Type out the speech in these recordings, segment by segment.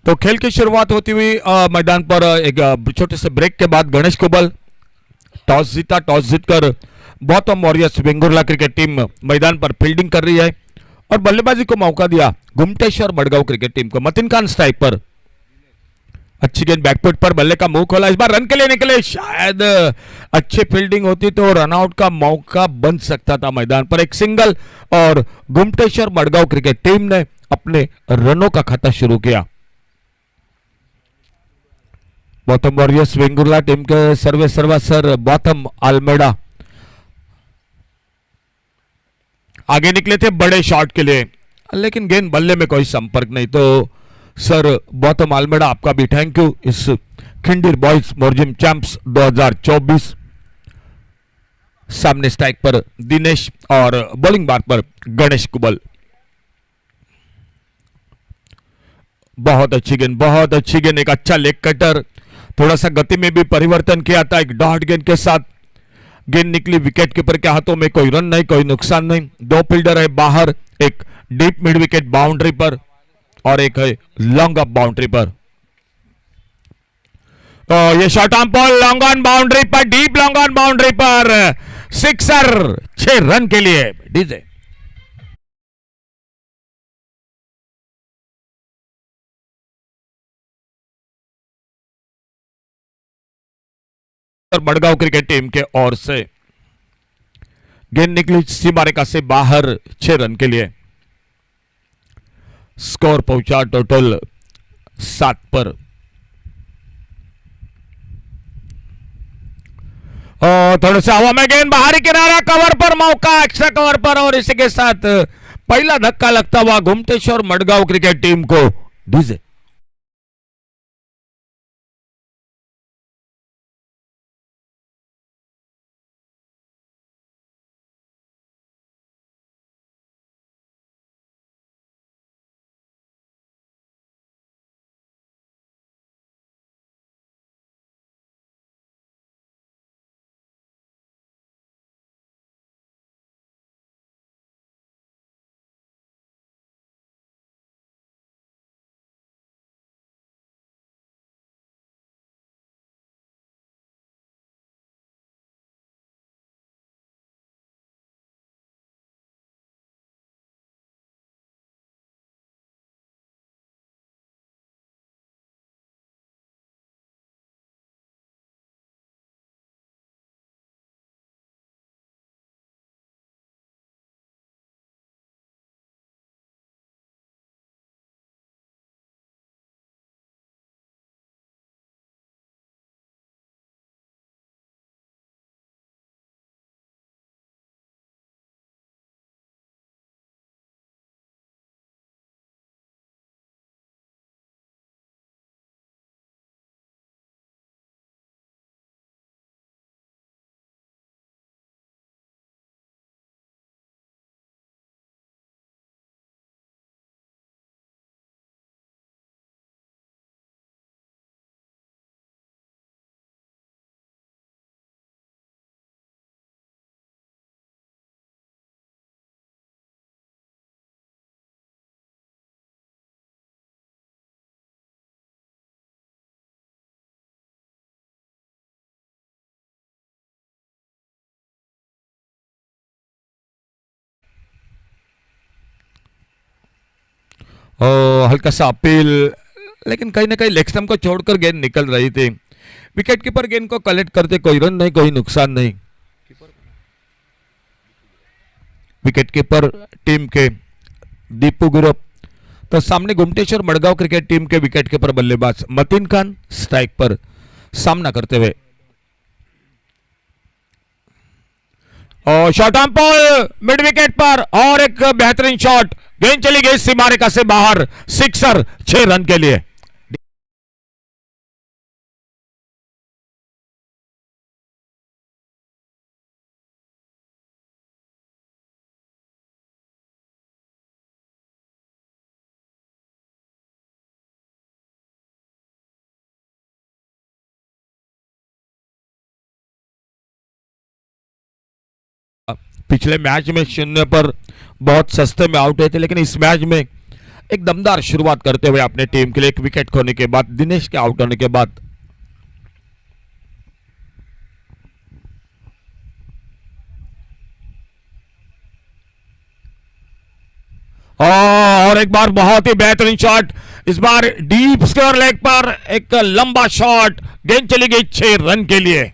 तो खेल की शुरुआत होती हुई मैदान पर एक छोटे से ब्रेक के बाद गणेश कुबल टॉस जीता। टॉस जीतकर Gautam warriors Vengurla cricket team मैदान पर फील्डिंग कर रही है और बल्लेबाजी को मौका दिया गुमटेश्वर मडगांव क्रिकेट टीम को। मतिन खान स्ट्राइक पर, अच्छी गेंद बैकफुट पर, बल्ले का मुंह खोला, इस बार रन के लिए निकले, शायद अच्छी फील्डिंग होती तो रनआउट का मौका बन सकता था मैदान पर। एक सिंगल और गुमटेश्वर मडगांव क्रिकेट टीम ने अपने रनों का खाता शुरू किया। गौतम वॉरियर्स वेंगुर्ला टीम के सर्वे सर्वा सर गौतम आलमेडा आगे निकले थे बड़े शॉट के लिए, लेकिन गेंद बल्ले में कोई संपर्क नहीं। तो सर गौतम आलमेडा आपका भी थैंक यू। इस खिंडीर बॉयज मोरजिम चैंप्स 2024 सामने स्ट्राइक पर दिनेश और बॉलिंग बार पर गणेश कुबल। बहुत अच्छी गेंद, बहुत अच्छी गेंद, एक अच्छा लेग कटर, थोड़ा सा गति में भी परिवर्तन किया था एक डॉट गेंद के साथ। गेंद निकली विकेट कीपर के हाथों में, कोई रन नहीं, कोई नुकसान नहीं। दो फील्डर है बाहर, एक डीप मिड विकेट बाउंड्री पर और एक है लॉन्ग अप बाउंड्री पर। तो ये short arm ball long on boundary पर, डीप लॉन्ग ऑन बाउंड्री पर, सिक्सर, 6 रन के लिए डीजे। मडगांव क्रिकेट टीम के ओर से गेंद निकली सीमा रेखा से बाहर 6 रन के लिए। स्कोर पहुंचा टोटल 7 पर। थोड़े से हवा में गेंद, बाहरी किनारा, कवर पर मौका, एक्स्ट्रा कवर पर, और इसी के साथ पहला धक्का लगता हुआ गुमटेश्वर मडगांव क्रिकेट टीम को डीजे। हल्का सा अपील, लेकिन कहीं ना कहीं लेग स्टंप को छोड़कर गेंद निकल रही थी। विकेट कीपर गेंद को कलेक्ट करते, कोई रन नहीं, कोई नुकसान नहीं। विकेट कीपर टीम के दीपू गुरु, तो सामने गुमटेश्वर मडगांव क्रिकेट टीम के विकेट कीपर बल्लेबाज मतिन खान स्ट्राइक पर सामना करते हुए। और short arm ball mid wicket पर और एक बेहतरीन शॉट, गेंद चली गई सीमा रेखा से बाहर, सिक्सर, 6 रन के लिए। पिछले मैच में 0 पर बहुत सस्ते में आउट हुए थे, लेकिन इस मैच में एक दमदार शुरुआत करते हुए अपने टीम के लिए एक विकेट खोने के बाद, दिनेश के आउट होने के बाद। और एक बार बहुत ही बेहतरीन शॉट, इस बार डीप स्क्वायर लेग पर एक लंबा शॉट, गेंद चली गई 6 रन के लिए।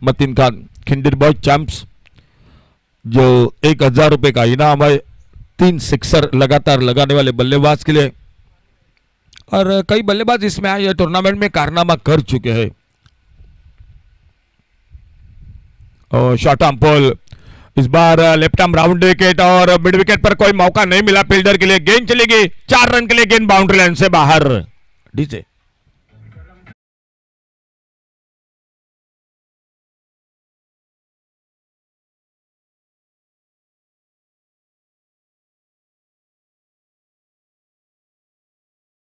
मतीन खान खिंडीर बॉय चैंप्स, जो 1,000 रुपए का इनाम है 3 सिक्सर लगातार लगाने वाले बल्लेबाज के लिए। और कई बल्लेबाज इसमें आए टूर्नामेंट में कारनामा कर चुके हैं। और शॉर्ट आर्म पोल, इस बार लेफ्ट आर्म राउंड विकेट और मिड विकेट पर कोई मौका नहीं मिला फील्डर के लिए, गेंद चलेगी 4 रन के लिए, गेंद बाउंड्री लाइन से बाहर। डीजे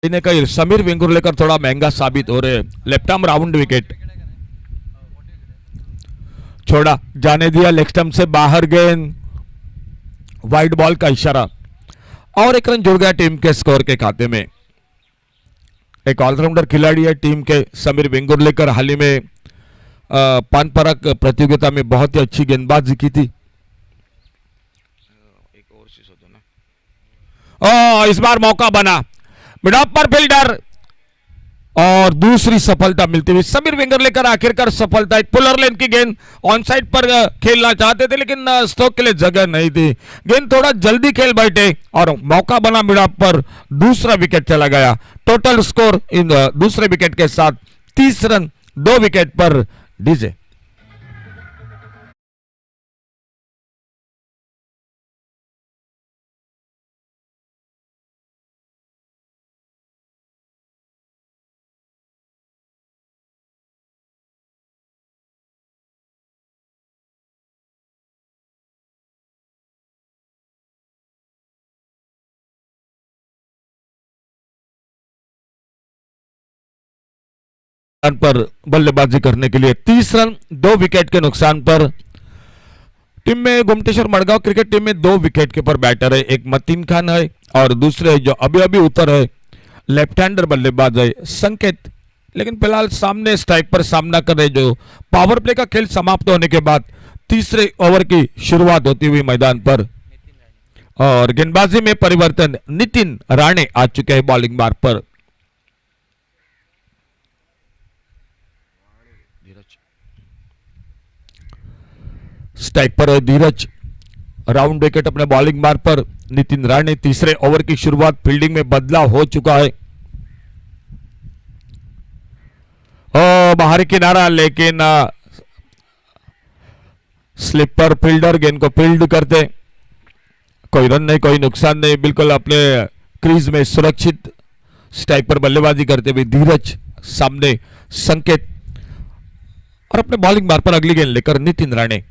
इन्हें कई समीर वेंगुर्लेकर थोड़ा महंगा साबित हो रहे। लेफ्ट आर्म राउंड विकेट छोड़ा, जाने दिया लेग स्टंप से बाहर, गेंद वाइड बॉल का इशारा और एक रन जुड़ गया टीम के स्कोर के खाते में। एक ऑलराउंडर खिलाड़ी है टीम के समीर वेंगुर्लेकर, हाल ही में पान परक प्रतियोगिता में बहुत ही अच्छी गेंदबाजी की थी। इस बार मौका बना, मिड ऑफ पर फील्डर और दूसरी सफलता मिलती हुई समीर वेंगुर्लेकर, आखिरकार सफलता। एक पुलर लेन की गेंद ऑन साइड पर खेलना चाहते थे लेकिन स्ट्रोक के लिए जगह नहीं थी, गेंद थोड़ा जल्दी खेल बैठे और मौका बना मिड ऑफ पर, दूसरा विकेट चला गया। टोटल स्कोर इन दूसरे विकेट के साथ 30 रन 2 विकेट पर। डीजे पर बल्लेबाजी करने के लिए 30 रन 2 विकेट के नुकसान पर। टीम में गुमटेश्वर मड़गांव क्रिकेट टीम में 2 विकेट के ऊपर बैटर है, एक मतीन खान है और दूसरे जो अभी अभी उतर है लेफ्ट हैंडर बल्लेबाज है संकेत। लेकिन फिलहाल सामने स्ट्राइक पर सामना कर रहे, जो पावर प्ले का खेल समाप्त होने के बाद तीसरे ओवर की शुरुआत होती हुई मैदान पर। और गेंदबाजी में परिवर्तन, नितिन राणे आ चुके हैं बॉलिंग मार्ग पर। स्ट्राइक पर है धीरज, राउंड विकेट अपने बॉलिंग मार्ग पर नितिन राणे। तीसरे ओवर की शुरुआत, फील्डिंग में बदलाव हो चुका है। बाहरी किनारा, लेकिन स्लिपर फील्डर गेंद को फील्ड करते, कोई रन नहीं, कोई नुकसान नहीं, बिल्कुल अपने क्रीज में सुरक्षित स्ट्राइक पर बल्लेबाजी करते हुए धीरज, सामने संकेत और अपने बॉलिंग मार्ग पर अगली गेंद लेकर नितिन राणे।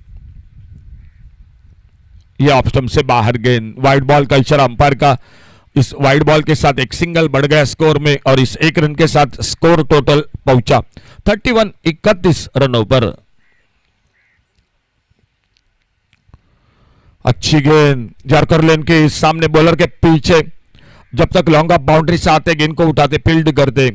यह ऑफ स्टंप से बाहर गेंद, वाइड बॉल का इशारा अंपायर का। इस वाइड बॉल के साथ एक सिंगल बढ़ गया स्कोर में और इस एक रन के साथ स्कोर टोटल पहुंचा 31 रनों पर। अच्छी गेंद जारकर लेन के सामने बॉलर के पीछे, जब तक लॉन्ग ऑफ बाउंड्री से आते गेंद को उठाते फील्ड करते।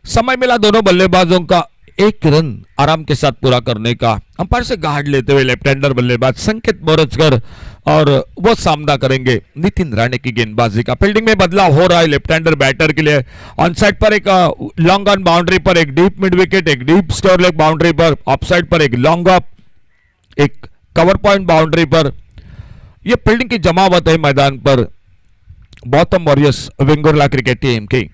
समय मिला दोनों बल्लेबाजों का 1 रन आराम के साथ पूरा करने का। अंपायर से गार्ड लेते हुए लेफ्ट हैंडर बल्लेबाज संकेत बोरजकर, और वो सामना करेंगे नितिन राणे की गेंदबाजी का। फील्डिंग में बदलाव हो रहा है लेफ्ट हैंडर बैटर के लिए। ऑन साइड पर एक लॉन्ग ऑन बाउंड्री पर एक डीप मिड विकेट, एक डीप स्क्वायर लेग बाउंड्री पर, ऑफ साइड पर एक लॉन्ग ऑफ, एक कवर पॉइंट बाउंड्री पर। यह फील्डिंग की जमावट है मैदान पर bottom warriors Vengurla cricket team की।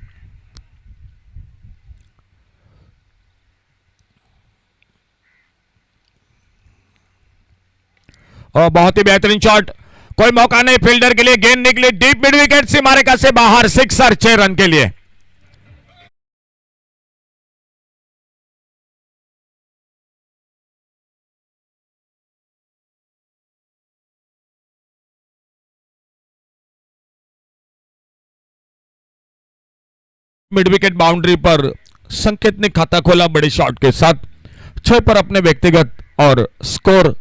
और बहुत ही बेहतरीन शॉट, कोई मौका नहीं फील्डर के लिए, गेंद निकली डीप मिड विकेट से मारेगा से बाहर, 6 रन के लिए। मिड विकेट बाउंड्री पर संकेत ने खाता खोला बड़े शॉट के साथ 6 पर अपने व्यक्तिगत और स्कोर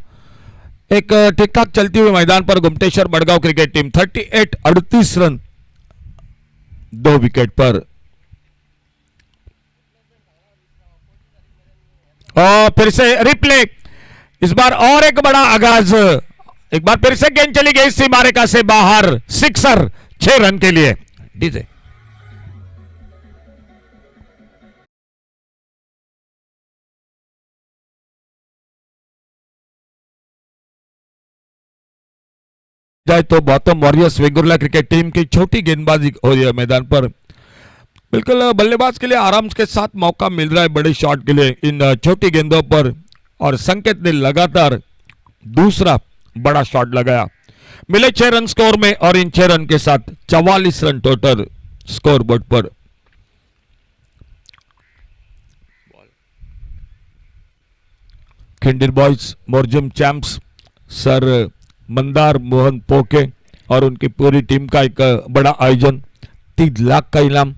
एक ठीक ठाक चलती हुई मैदान पर Gumteshwar Madgaon cricket team 38 run 2 wicket पर। और फिर से रिप्ले, इस बार और एक बड़ा आगाज, एक बार फिर से गेंद चली गई सीमारेखा से बाहर, सिक्सर 6 रन के लिए। डीजे जाए तो bottom warriors Vengurla cricket team की छोटी गेंदबाजी हो रही है मैदान पर। बिल्कुल बल्लेबाज के लिए आराम के साथ मौका मिल रहा है बड़े शॉट के लिए इन छोटी गेंदों पर, और संकेत ने लगातार दूसरा बड़ा शॉट लगाया। मिले 6 रन स्कोर में, और इन 6 रन के साथ 44 रन टोटल स्कोर बोर्ड पर। Kinder boys Morjim champs sir Mandar Mohan Poke और उनकी पूरी टीम का एक बड़ा आयोजन, 3 लाख का इनाम,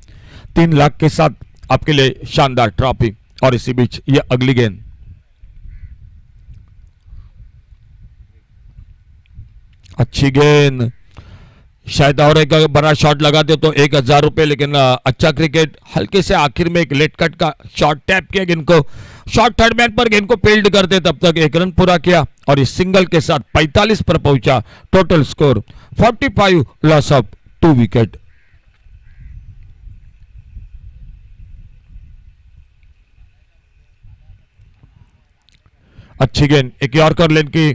3 लाख के साथ आपके लिए शानदार ट्रॉफी। और इसी बीच ये अगली गेंद, अच्छी गेंद, शायद और एक बड़ा शॉट लगाते तो 1000 रुपए, लेकिन अच्छा क्रिकेट। हल्के से आखिर में एक लेट कट का शॉट टैप किया गेंद को, शॉट थर्ड मैन पर गेंद को फील्ड करते तब तक 1 रन पूरा किया, और इस सिंगल के साथ 45 पर पहुंचा। Total score 45, loss of 2 wicket. अच्छी गेंद, एक यॉर्कर लेन की,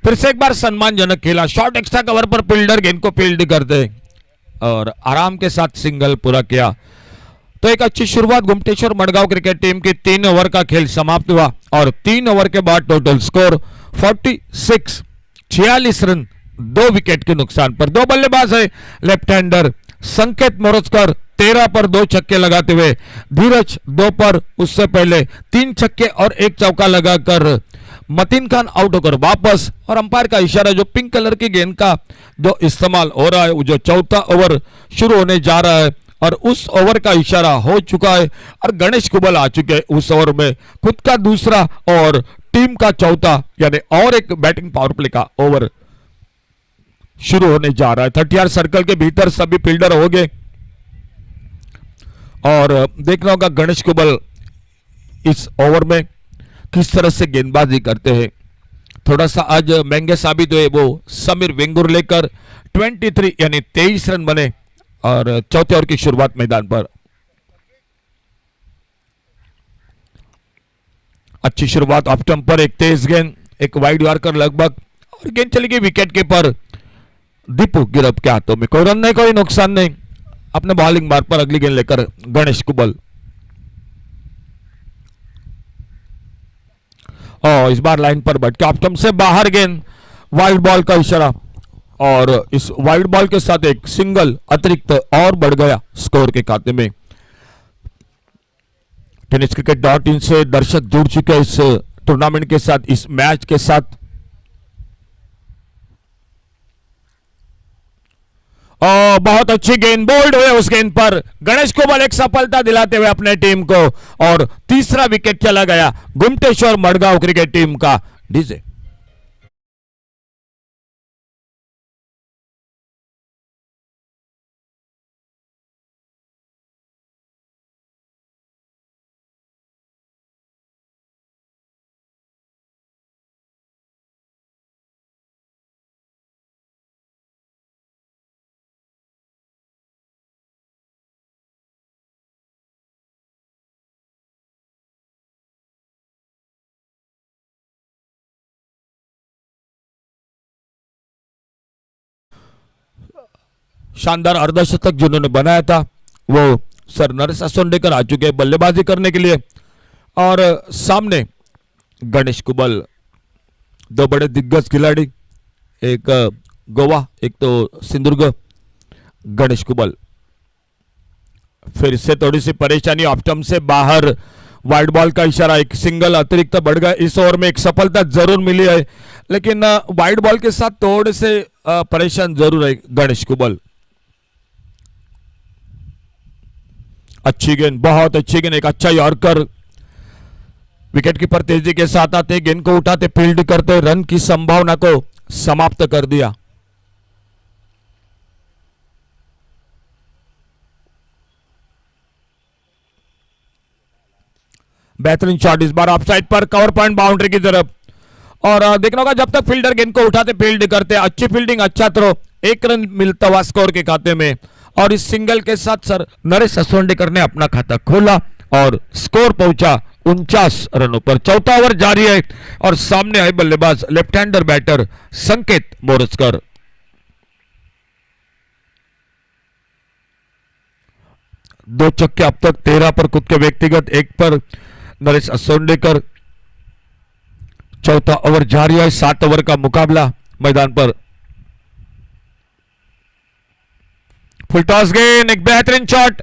फिर से एक बार सम्मानजनक खेला, शॉट एक्स्ट्रा कवर पर फील्डर गेंद को फील्ड करते और आराम के साथ सिंगल पूरा किया। तो एक अच्छी शुरुआत गुमटेश्वर मडगांव क्रिकेट टीम की। 3 ओवर का खेल समाप्त हुआ, और 3 ओवर के बाद टोटल स्कोर 46, 46 रन 2 विकेट के नुकसान पर। 2 बल्लेबाज है, लेफ्ट हैंडर संकेत मोरजकर 13 पर 2 छक्के लगाते हुए, धीरज 2 पर उससे पहले 3 छक्के और 1 चौका लगाकर मतीन खान आउट होकर वापस। और अंपायर का इशारा, जो पिंक कलर की गेंद का जो इस्तेमाल हो रहा है, जो चौथा ओवर शुरू होने जा रहा है, और उस ओवर का इशारा हो चुका है, और गणेश कुबल आ चुके हैं उस ओवर में, खुद का दूसरा और टीम का चौथा, यानी और एक बैटिंग पावर प्ले का ओवर शुरू होने जा रहा है। 30 सर्कल के भीतर सभी फील्डर हो गए, और देखना होगा गणेश कुबल इस ओवर में किस तरह से गेंदबाजी करते हैं। थोड़ा सा आज महंगे साबित हुए वो समीर वेंगुर्लेकर, 23 यानी 23 रन बने, और चौथे ओवर की शुरुआत मैदान पर। अच्छी शुरुआत ऑफ स्टंप पर, एक तेज गेंद, एक वाइड यॉर्कर लगभग, और गेंद चली गई विकेट के पर दीपू गिरप के हाथों में। कोई रन नहीं, कोई नुकसान नहीं। अपने बॉलिंग मार्ग पर अगली गेंद लेकर गणेश कुबल, और इस बार लाइन पर बैठ के ऑफ स्टंप से बाहर गेंद, वाइड बॉल का इशारा, और इस वाइड बॉल के साथ एक सिंगल अतिरिक्त और बढ़ गया स्कोर के खाते में। tenniscricket.in से दर्शक जुड़ चुके हैं इस टूर्नामेंट के साथ, इस मैच के साथ। और बहुत अच्छी गेंद, बोल्ड हुए उस गेंद पर गणेश कुबल, एक सफलता दिलाते हुए अपने टीम को, और तीसरा विकेट चला गया गुमटेश्वर मडगांव क्रिकेट टीम का। डीजे शानदार अर्धशतक जिन्होंने बनाया था वो सर नरेश असोंडेकर आ चुके हैं बल्लेबाजी करने के लिए, और सामने गणेश कुबल, 2 बड़े दिग्गज खिलाड़ी, एक गोवा, एक तो सिंधुदुर्ग। गणेश कुबल फिर से थोड़ी सी परेशानी, ऑफ स्टंप से बाहर, वाइड बॉल का इशारा, एक सिंगल अतिरिक्त बढ़ गया। इस ओवर में एक सफलता जरूर मिली है, लेकिन वाइड बॉल के साथ थोड़े से परेशान जरूर है गणेश कुबल। अच्छी गेंद, बहुत अच्छी गेंद, एक अच्छा यॉर्कर। विकेट कीपर तेजी के साथ आते, गेंद को उठाते, फील्ड करते, रन की संभावना को समाप्त कर दिया। बेहतरीन शॉट, इस बार ऑफ साइड पर, कवर पॉइंट बाउंड्री की तरफ। और देखना होगा जब तक फील्डर गेंद को उठाते, फील्ड करते, अच्छी फील्डिंग, अच्छा थ्रो, 1 रन मिलता हुआ स्कोर के खाते में। और इस सिंगल के साथ सर नरेश असोंडेकर ने अपना खाता खोला और स्कोर पहुंचा 49 रनों पर। चौथा ओवर जारी है और सामने आए बल्लेबाज लेफ्ट हैंडर बैटर संकेत मोरजकर। दो छक्के अब तक, 13 पर खुद के व्यक्तिगत, 1 पर नरेश असोंडेकर। चौथा ओवर जारी है, 7 ओवर का मुकाबला मैदान पर। फुल टॉस गेंद, एक बेहतरीन शॉट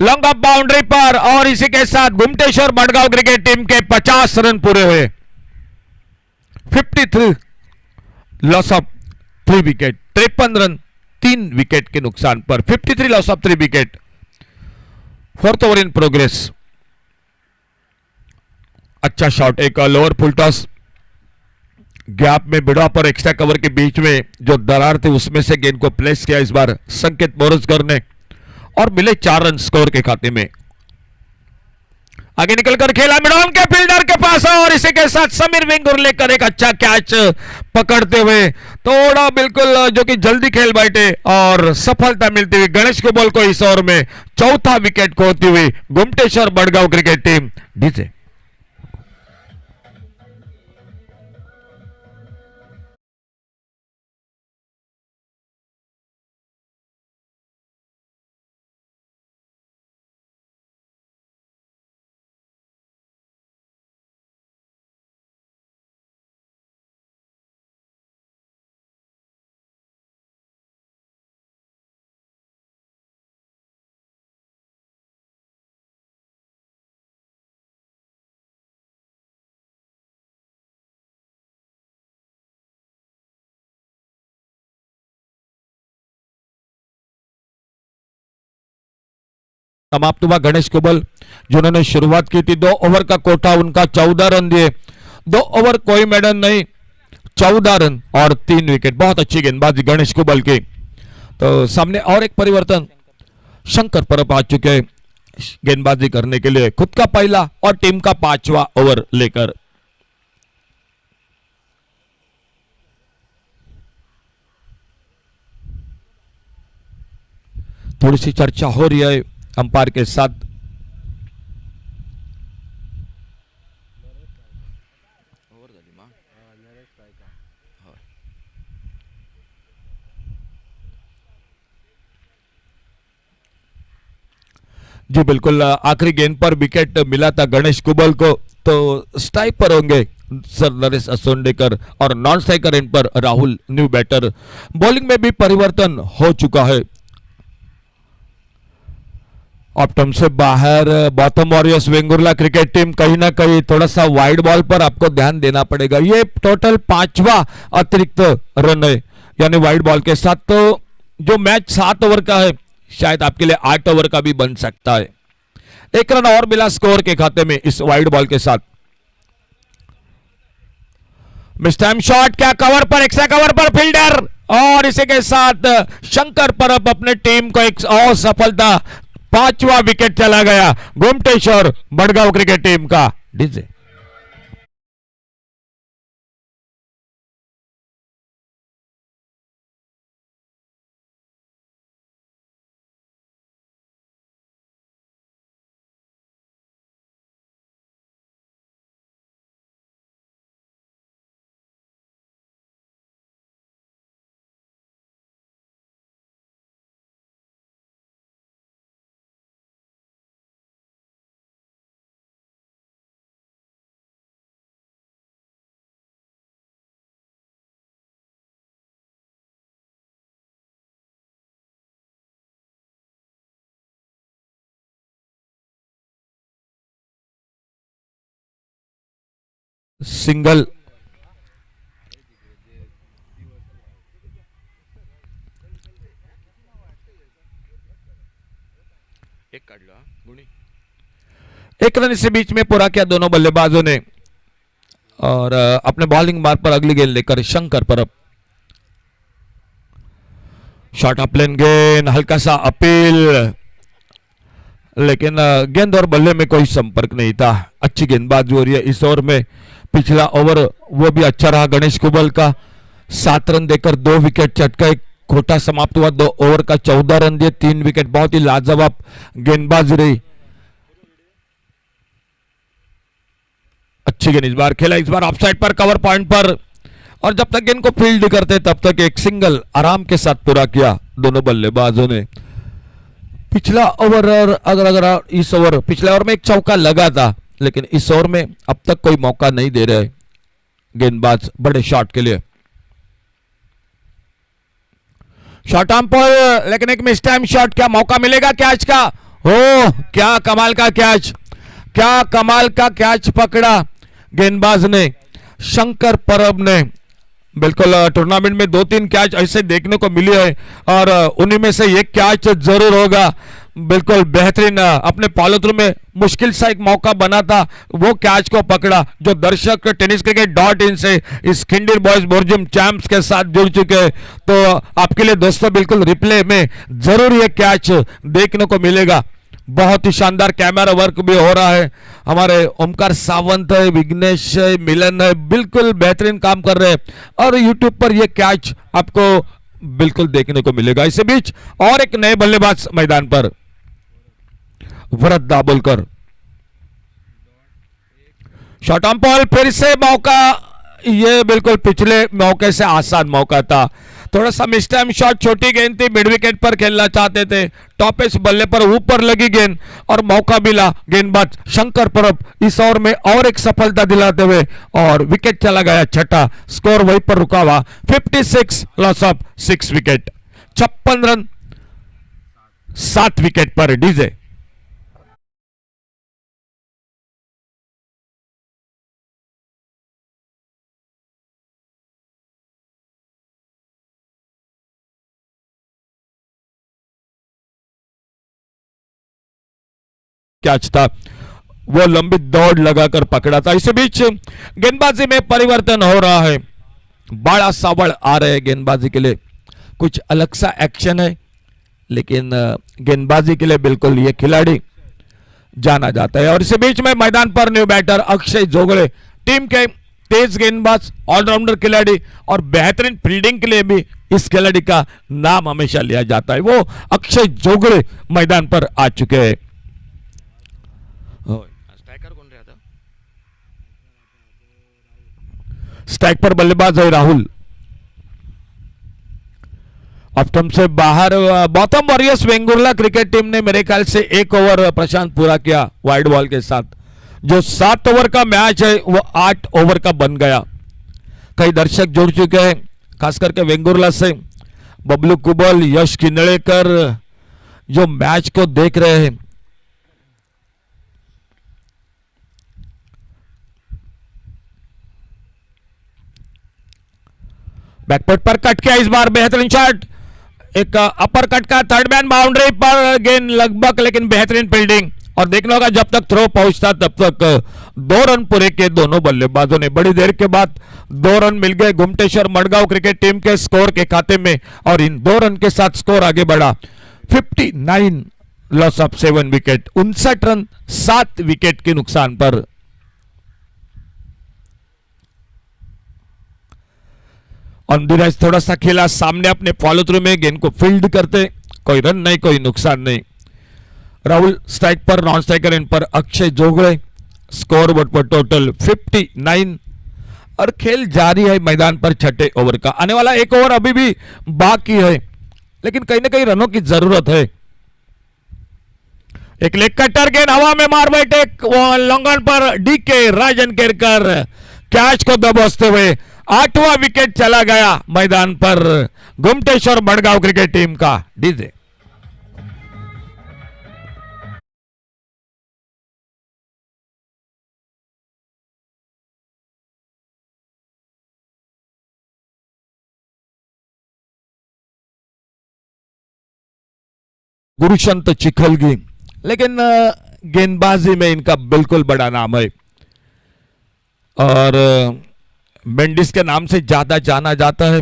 लॉन्ग ऑफ बाउंड्री पर। और इसी के साथ गुमटेश्वर बड़गांव क्रिकेट टीम के 50 रन पूरे हुए। 53 loss of 3 wicket, 53 run 3 wicket के नुकसान पर। 53 loss of 3 wicket. 4th over in progress. अच्छा शॉट, एक लोअर फुल टॉस, गैप में बिड़ा पर एक्स्ट्रा कवर के बीच में जो दरार थी उसमें से गेंद को प्लेस किया इस बार संकेत मोरजकर ने और मिले 4 रन स्कोर के खाते में। आगे निकलकर खेला मिड ऑन के फील्डर के पास और इसी के साथ समीर वेंगुर लेकर एक अच्छा कैच पकड़ते हुए थोड़ा बिल्कुल जो कि जल्दी खेल बैठे और सफलता मिलती हुई गणेश कुबल को इस ओवर में चौथा विकेट खोती हुई गुमटेश्वर बड़गांव क्रिकेट टीम जीते। समाप्त हुआ गणेश कुबल जिन्होंने शुरुआत की थी। 2 ओवर का कोटा उनका, 14 रन दिए। 2 ओवर कोई मैडन नहीं, 14 रन और 3 विकेट। बहुत अच्छी गेंदबाजी गणेश कुबल की। तो सामने और एक परिवर्तन, शंकर परब आ चुके हैं गेंदबाजी करने के लिए, खुद का पहला और टीम का 5वां ओवर लेकर। थोड़ी सी चर्चा हो रही है अंपायर के साथ। जी बिल्कुल, आखिरी गेंद पर विकेट मिला था गणेश कुबल को, तो स्ट्राइक पर होंगे सर नरेश असोंडेकर और नॉन स्ट्राइकर एंड पर राहुल न्यू बैटर। बॉलिंग में भी परिवर्तन हो चुका है। ऑप्टम से बाहर bottom warriors Vengurla cricket team कहीं ना कहीं थोड़ा सा वाइड बॉल पर आपको ध्यान देना पड़ेगा। ये टोटल 5वां अतिरिक्त रन है यानी वाइड बॉल के साथ। तो जो मैच 7 ओवर का है शायद आपके लिए 8 ओवर का भी बन सकता है। 1 रन और मिला स्कोर के खाते में इस वाइड बॉल के साथ। मिस्टाइम शॉट, क्या कवर पर, एक्स्ट्रा कवर पर फील्डर और इसी के साथ शंकर परब अपने टीम को एक और सफलता, 5वां विकेट चला गया गुमटेश्वर बड़गांव क्रिकेट टीम का। डीजे सिंगल, एक काढला गुणी, एक रन इसी बीच में पूरा किया दोनों बल्लेबाजों ने और अपने बॉलिंग मार्ग पर अगली गेंद लेकर शंकर परब। शॉर्ट अप लेन गेंद, हल्का सा अपील, लेकिन गेंद और बल्ले में कोई संपर्क नहीं था। अच्छी गेंदबाजी हो रही है इस ओवर में। पिछला ओवर वो भी अच्छा रहा गणेश कुबल का, 7 रन देकर 2 विकेट चटका, एक खोटा समाप्त हुआ। 2 ओवर का 14 रन दिए, 3 विकेट। बहुत ही लाजवाब गेंदबाजी रही। अच्छी गेंद इस बार खेला, इस बार ऑफसाइड पर, कवर पॉइंट पर, और जब तक गेंद को फील्ड करते तब तक एक सिंगल आराम के साथ पूरा किया दोनों बल्लेबाजों ने। पिछला ओवर अगर इस ओवर, पिछले ओवर में एक चौका लगा था, लेकिन इस ओवर में अब तक कोई मौका नहीं दे रहे गेंदबाज बड़े शॉट के लिए। शॉर्ट आर्म पर, लेकिन एक मिस टाइम शॉट, क्या मौका मिलेगा कैच का? हो, क्या कमाल का कैच, क्या कमाल का कैच पकड़ा गेंदबाज ने, शंकर परब ने। बिल्कुल टूर्नामेंट में 2-3 कैच ऐसे देखने को मिले हैं और उन्हीं में से एक कैच जरूर होगा। बिल्कुल बेहतरीन, अपने फॉलोथ्रू में मुश्किल सा एक मौका बना था, वो कैच को पकड़ा। जो दर्शक टेनिस क्रिकेट .in से इस खिंडीर बॉयज बोर्जियम चैंप्स के साथ जुड़ चुके हैं, तो आपके लिए दोस्तों बिल्कुल रिप्ले में जरूर ये कैच देखने को मिलेगा। बहुत ही शानदार कैमरा वर्क भी हो रहा है। हमारे ओमकार सावंत है, विघ्नेश है, मिलन है, बिल्कुल बेहतरीन काम कर रहे हैं और यूट्यूब पर यह कैच आपको बिल्कुल देखने को मिलेगा। इसी बीच और एक नए बल्लेबाज मैदान पर, Bharat Dabholkar. Short on ball, फिर से मौका, ये बिल्कुल पिछले मौके से आसान मौका था। थोड़ा सा मिस टाइम शॉट, छोटी गेंद थी, मिड विकेट पर खेलना चाहते थे। टॉप एज बल्ले पर ऊपर लगी गेंद और मौका मिला। गेंदबाज शंकर परब इस ओवर में और एक सफलता दिलाते हुए और विकेट चला गया छठा। स्कोर वहीं पर रुका हुआ 56, loss of 6 wicket. 56 run 7 wicket पर डीजे। कैच था, वो लंबी दौड़ लगाकर पकड़ा था। इसी बीच गेंदबाजी में परिवर्तन हो रहा है। बड़ा सावड़ आ रहे हैं गेंदबाजी के लिए, कुछ अलग सा एक्शन है, लेकिन गेंदबाजी के लिए बिल्कुल ये खिलाड़ी जाना जाता है। और इसी बीच में मैदान पर न्यू बैटर अक्षय जोगड़े, टीम के तेज गेंदबाज, ऑलराउंडर खिलाड़ी और बेहतरीन फील्डिंग के लिए भी इस खिलाड़ी का नाम हमेशा लिया जाता है। वो अक्षय जोगड़े मैदान पर आ चुके हैं। स्ट्राइकर कौन रहा था? स्ट्राइक पर बल्लेबाज है राहुल। ऑफ्टम से बाहर। Bottom warriors Vengurla cricket team ने मेरे ख्याल से 1 ओवर प्रशांत पूरा किया वाइड बॉल के साथ। जो 7 ओवर का मैच है वो 8 ओवर का बन गया। कई दर्शक जुड़ चुके हैं, खास करके वेंगुर्ला से बबलू कुबल, यश किंदड़ेकर, जो मैच को देख रहे हैं। बैकफुट पर कट किया इस बार, बेहतरीन शॉट, एक अपर कट का, थर्ड मैन बाउंड्री पर गेंद लगभग, लेकिन बेहतरीन फील्डिंग। और देखना होगा जब तक थ्रो पहुंचता तब तक 2 रन पूरे किए दोनों बल्लेबाजों ने। बड़ी देर के बाद 2 रन मिल गए गुमटेश्वर मडगांव क्रिकेट टीम के स्कोर के खाते में और इन 2 रन के साथ स्कोर आगे बढ़ा 59, loss of 7 wicket. 59 run 7 wicket के नुकसान पर। ऑन थोड़ा सा खेला सामने अपने फॉलो थ्रू में, गेंद को फील्ड करते, कोई रन नहीं, कोई नुकसान नहीं। राहुल स्ट्राइक पर, नॉन स्ट्राइकर इन पर अक्षय जोगड़े। स्कोर बोर्ड पर टोटल 59 और खेल जारी है मैदान पर छठे ओवर का। आने वाला 1 ओवर अभी भी बाकी है, लेकिन कहीं ना कहीं रनों की जरूरत है। एक लेग कटर गेंद हवा में मार बैठे लॉन्गन पर डीके राजन केरकर, कैच को दबोचते हुए 8वां विकेट चला गया मैदान पर गुमटेश्वर मडगांव क्रिकेट टीम का। डीजे गुरुशंत चिखलगी लेकिन गेंदबाजी में इनका बिल्कुल बड़ा नाम है और मेंडिस के नाम से ज्यादा जाना जाता है।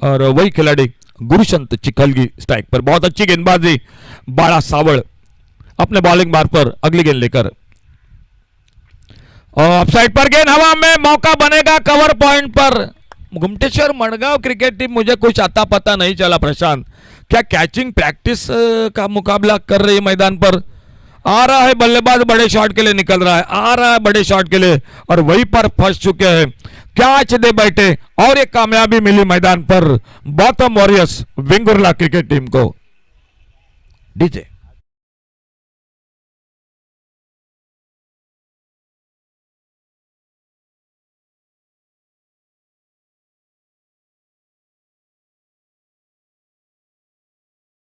और वही खिलाड़ी गुरुशंत चिखलगी स्ट्राइक पर, बहुत अच्छी गेंदबाजी, बाड़ा सावड़ अपने बॉलिंग मार्ग पर अगली गेंद लेकर, और ऑफसाइड पर गेंद हवा में, मौका बनेगा कवर पॉइंट पर। गुमटेश्वर मडगांव क्रिकेट टीम, मुझे कुछ आता पता नहीं चला प्रशांत, क्या कैचिंग प्रैक्टिस का मुकाबला कर रही है मैदान पर? आ रहा है बल्लेबाज, बड़े शॉट के लिए निकल रहा है, आ रहा है बड़े शॉट के लिए और वहीं पर फंस चुके हैं, कैच दे बैठे और एक कामयाबी मिली मैदान पर bottom warriors Vengurla cricket team को। डीजे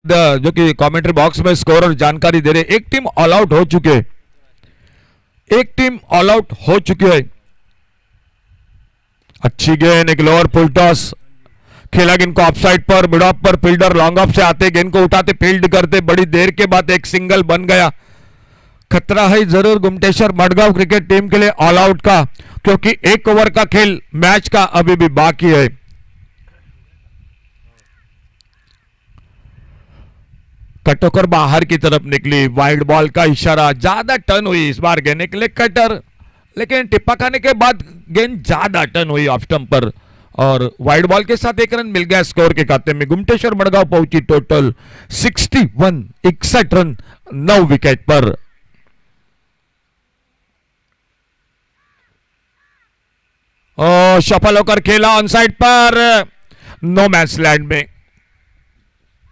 जो कि कमेंट्री बॉक्स में स्कोर और जानकारी दे रहे, एक टीम ऑल आउट हो चुके, एक टीम ऑल आउट हो चुकी है। अच्छी गेंद, एक लोअर फुल टॉस खेला गेंद को ऑफसाइड पर, मिड ऑफ पर, फील्डर लॉन्ग ऑफ से आते गेंद को उठाते फील्ड करते, बड़ी देर के बाद एक सिंगल बन गया। खतरा है जरूर गुमटेश्वर मडगांव क्रिकेट टीम के लिए ऑल आउट का, क्योंकि एक ओवर का खेल मैच का अभी भी बाकी है। कटोकर बाहर की तरफ निकली, वाइड बॉल का इशारा, ज्यादा टर्न हुई इस बार गेंद के लिए कटर, लेकिन टिप्पा खाने के बाद गेंद ज्यादा टर्न हुई ऑफ स्टंप पर और वाइड बॉल के साथ एक रन मिल गया स्कोर के खाते में। गुमटेश्वर मडगांव पहुंची टोटल 61 रन 9 विकेट पर। सफल होकर खेला ऑन साइड पर, नो मैच लैंड में,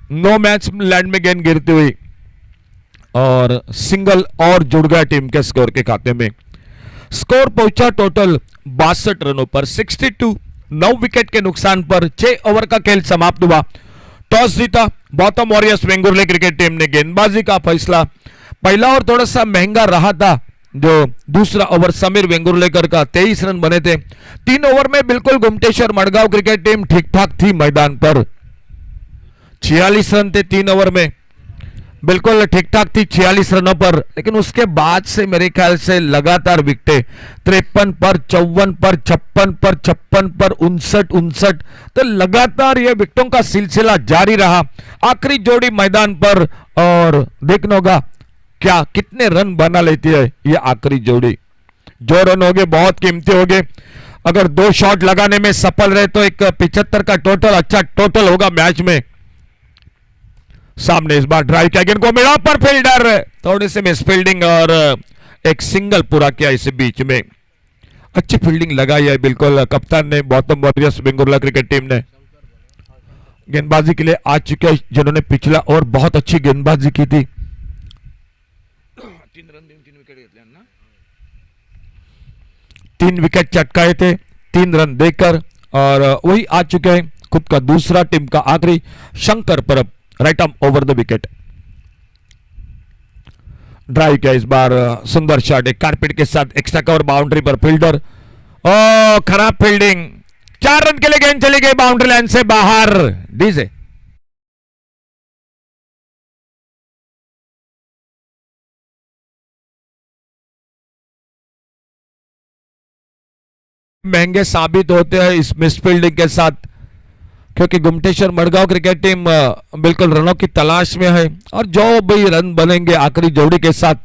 नो मैच लैंड में गेंद गिरती हुई और सिंगल और जुड़ गया टीम के स्कोर के खाते में। स्कोर पहुंचा टोटल 62 रनों पर, 62, 9 विकेट के नुकसान पर 6 ओवर का खेल समाप्त हुआ। टॉस जीता bottom warriors Vengurle cricket team ने। गेंदबाजी का फैसला पहला ओवर थोड़ा सा महंगा रहा था, जो दूसरा ओवर समीर वेंगुर्लेकर का 23 रन बने थे। 3 ओवर में बिल्कुल गुमटेश्वर मडगांव क्रिकेट टीम ठीक ठाक थी मैदान पर, 46 रन थे 3 ओवर में, बिल्कुल ठीक ठाक थी 46 रनों पर। लेकिन उसके बाद से मेरे ख्याल से लगातार विकेटें 53 पर, 54 पर, 56 पर, 56 पर, 59, तो लगातार ये विकेटों का सिलसिला जारी रहा। आखिरी जोड़ी मैदान पर और देखना होगा क्या कितने रन बना लेती है ये आखिरी जोड़ी। जो रन हो गए बहुत कीमती हो गए, अगर 2 शॉट लगाने में सफल रहे तो एक 75 का टोटल, अच्छा टोटल होगा मैच में। सामने इस बार ड्राइव किया गेंद को, मिडा पर फील्डर थोड़ी सी मिस फील्डिंग और एक सिंगल पूरा किया इस बीच में। अच्छी फील्डिंग लगाई है बिल्कुल कप्तान ने, bottom warriors Vengurla cricket team ने। गेंदबाजी के लिए आ चुके हैं जिन्होंने पिछला और बहुत अच्छी गेंदबाजी की थी। 3 विकेट चटकाए थे 3 रन देकर, और वही आ चुके हैं खुद का दूसरा टीम का आखिरी शंकर परब, right arm over the wicket. Drive किया इस बार, सुंदर शॉट, एक कारपेट के साथ एक्स्ट्रा कवर बाउंड्री पर फील्डर, ओ खराब फील्डिंग, 4 रन के लिए गेंद चली गई बाउंड्री लाइन से बाहर। डीजे महंगे साबित होते हैं इस मिस फील्डिंग के साथ, क्योंकि गुमटेश्वर मडगांव क्रिकेट टीम बिल्कुल रनों की तलाश में है और जो भी रन बनेंगे आखिरी जोड़ी के साथ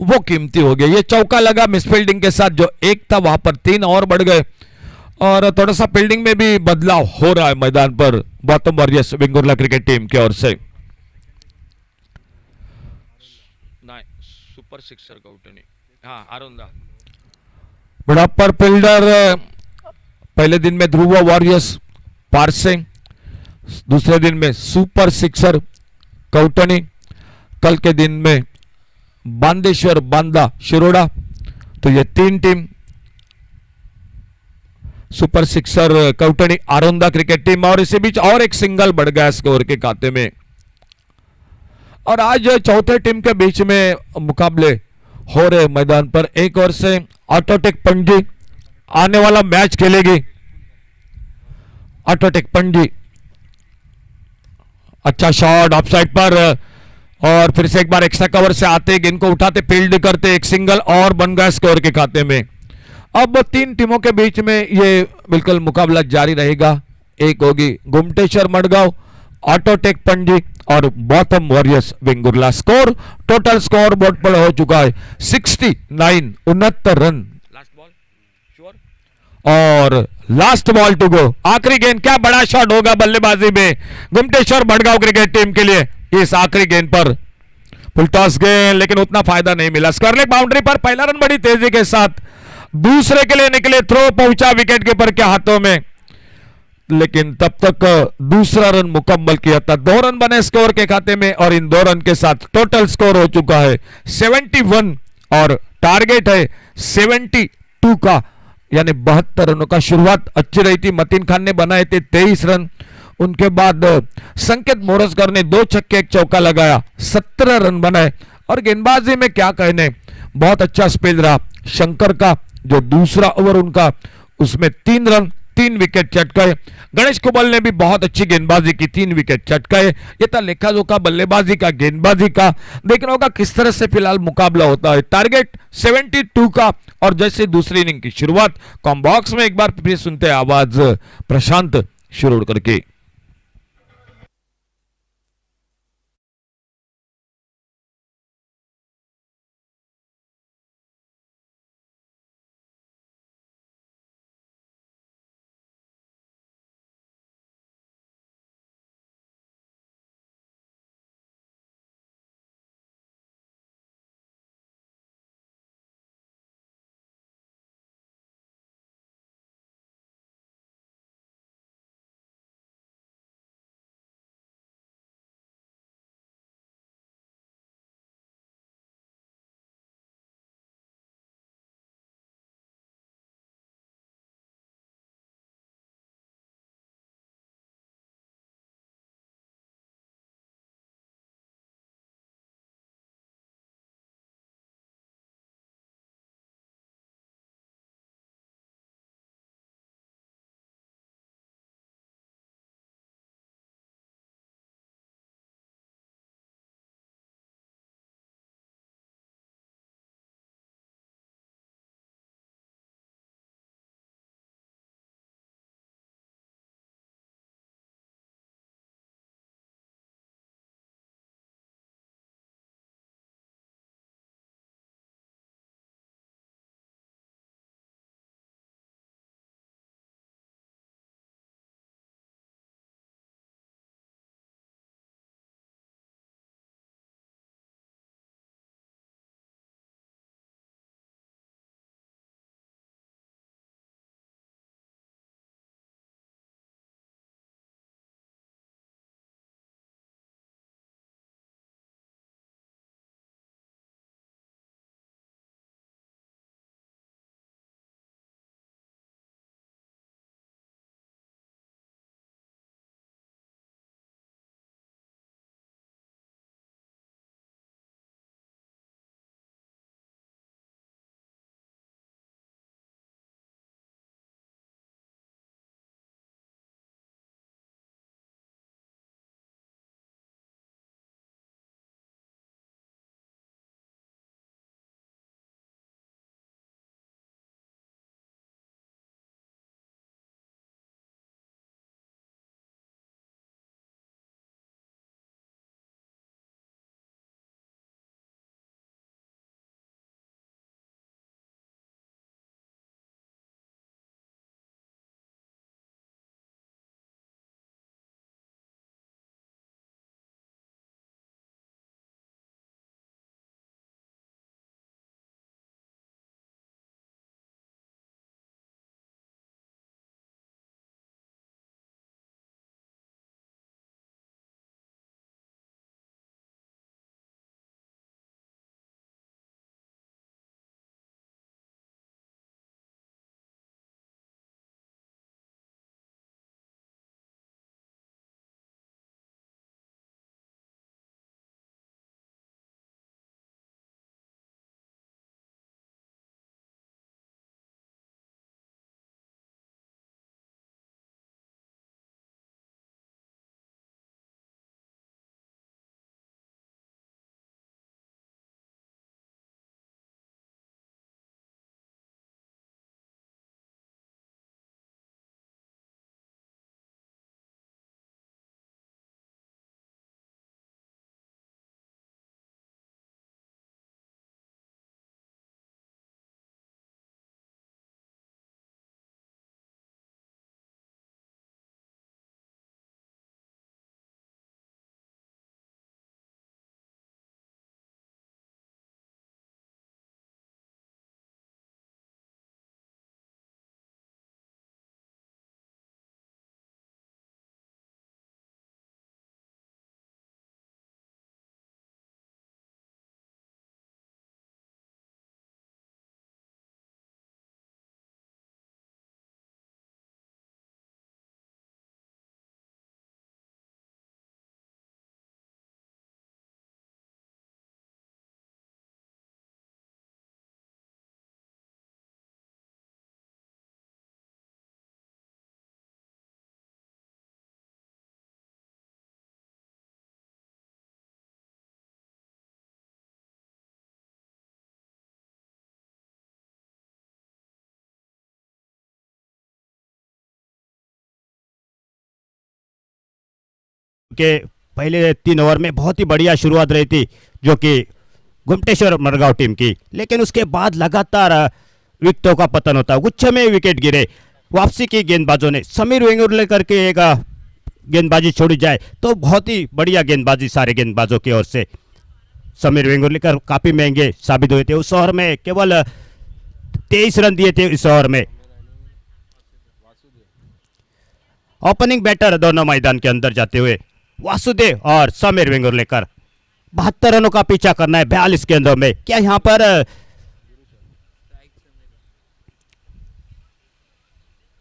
वो कीमती हो गए। ये चौका लगा मिस फील्डिंग के साथ, जो एक था वहां पर 3 और बढ़ गए और थोड़ा सा फील्डिंग में भी बदलाव हो रहा है मैदान पर bottom warriors Vengurla cricket team की ओर से। सुपर सिक्सर बड़ा पर फील्डर, पहले दिन में ध्रुव वॉरियर्स पारसे, दूसरे दिन में सुपर सिक्सर कौटनी, कल के दिन में बांदेश्वर बांदा शिरोडा। तो ये 3 team, super sixer Kautni Aronda cricket team, और इसी बीच और एक सिंगल बढ़ गया स्कोर के खाते में। और आज चौथे टीम के बीच में मुकाबले हो रहे मैदान पर। एक ओर से ऑटोटेक पंजी आने वाला मैच खेलेगी, ऑटोटेक पंजी, अच्छा शॉट ऑफसाइड पर और फिर से एक बार एक्स्ट्रा कवर से आते, गेंद को उठाते, फील्ड करते, एक सिंगल और बन गया स्कोर के खाते में। अब तीन टीमों के बीच में ये बिल्कुल मुकाबला जारी रहेगा। एक होगी गुमटेश्वर मडगांव ऑटोटेक पणजी और bottom warriors Vengurla. Score total score board पर हो चुका है 69, 69 रन। और लास्ट बॉल टू गो, आखिरी गेंद, क्या बड़ा शॉट होगा बल्लेबाजी में गुमटेश्वर मडगांव क्रिकेट टीम के लिए इस आखिरी गेंद पर। फुल टॉस गेंद, लेकिन उतना फायदा नहीं मिला। स्क्वायर लेग बाउंड्री पर पहला रन बड़ी तेजी के साथ दूसरे के लिए निकले, थ्रो पहुंचा विकेट कीपर के हाथों में, लेकिन तब तक दूसरा रन मुकम्मल किया था। 2 रन बने स्कोर के खाते में और इन 2 रन के साथ टोटल स्कोर हो चुका है 71 और टारगेट है 72 का, यानी 72 रनों का। शुरुआत अच्छी रही थी, मतीन खान ने बनाए थे 23 रन, उनके बाद संकेत मोरसकर ने 2 छक्के 1 चौका लगाया, 17 रन बनाए। और गेंदबाजी में क्या कहने, बहुत अच्छा स्पेल रहा शंकर का, जो दूसरा ओवर उनका उसमें 3 रन 3 विकेट चटकाए। गणेश कुबल ने भी बहुत अच्छी गेंदबाजी की, 3 विकेट चटकाए। ये था लेखा जोखा बल्लेबाजी का, गेंदबाजी का। देखना होगा किस तरह से फिलहाल मुकाबला होता है। टारगेट 72 का, और जैसे दूसरी इनिंग की शुरुआत, कॉम बॉक्स में एक बार फिर सुनते हैं आवाज प्रशांत शुरू करके। के पहले 3 ओवर में बहुत ही बढ़िया शुरुआत रही थी जो कि गुमटेश्वर मडगांव टीम की, लेकिन उसके बाद लगातार विकेटों का पतन होता, गुच्छे में विकेट गिरे। वापसी की गेंदबाजों ने समीर वेंगुर्लेकर के एक गेंदबाजी छोड़ी जाए तो बहुत ही बढ़िया गेंदबाजी सारे गेंदबाजों की ओर से। समीर वेंगुर्लेकर काफी महंगे साबित हुए थे। उस ओवर में केवल 23 रन दिए थे इस ओवर में। ओपनिंग बैटर दोनों मैदान के अंदर जाते हुए वासुदेव और समीर वेंगुर्लेकर। 72 रनों का पीछा करना है 42 गेंदों में। क्या यहां पर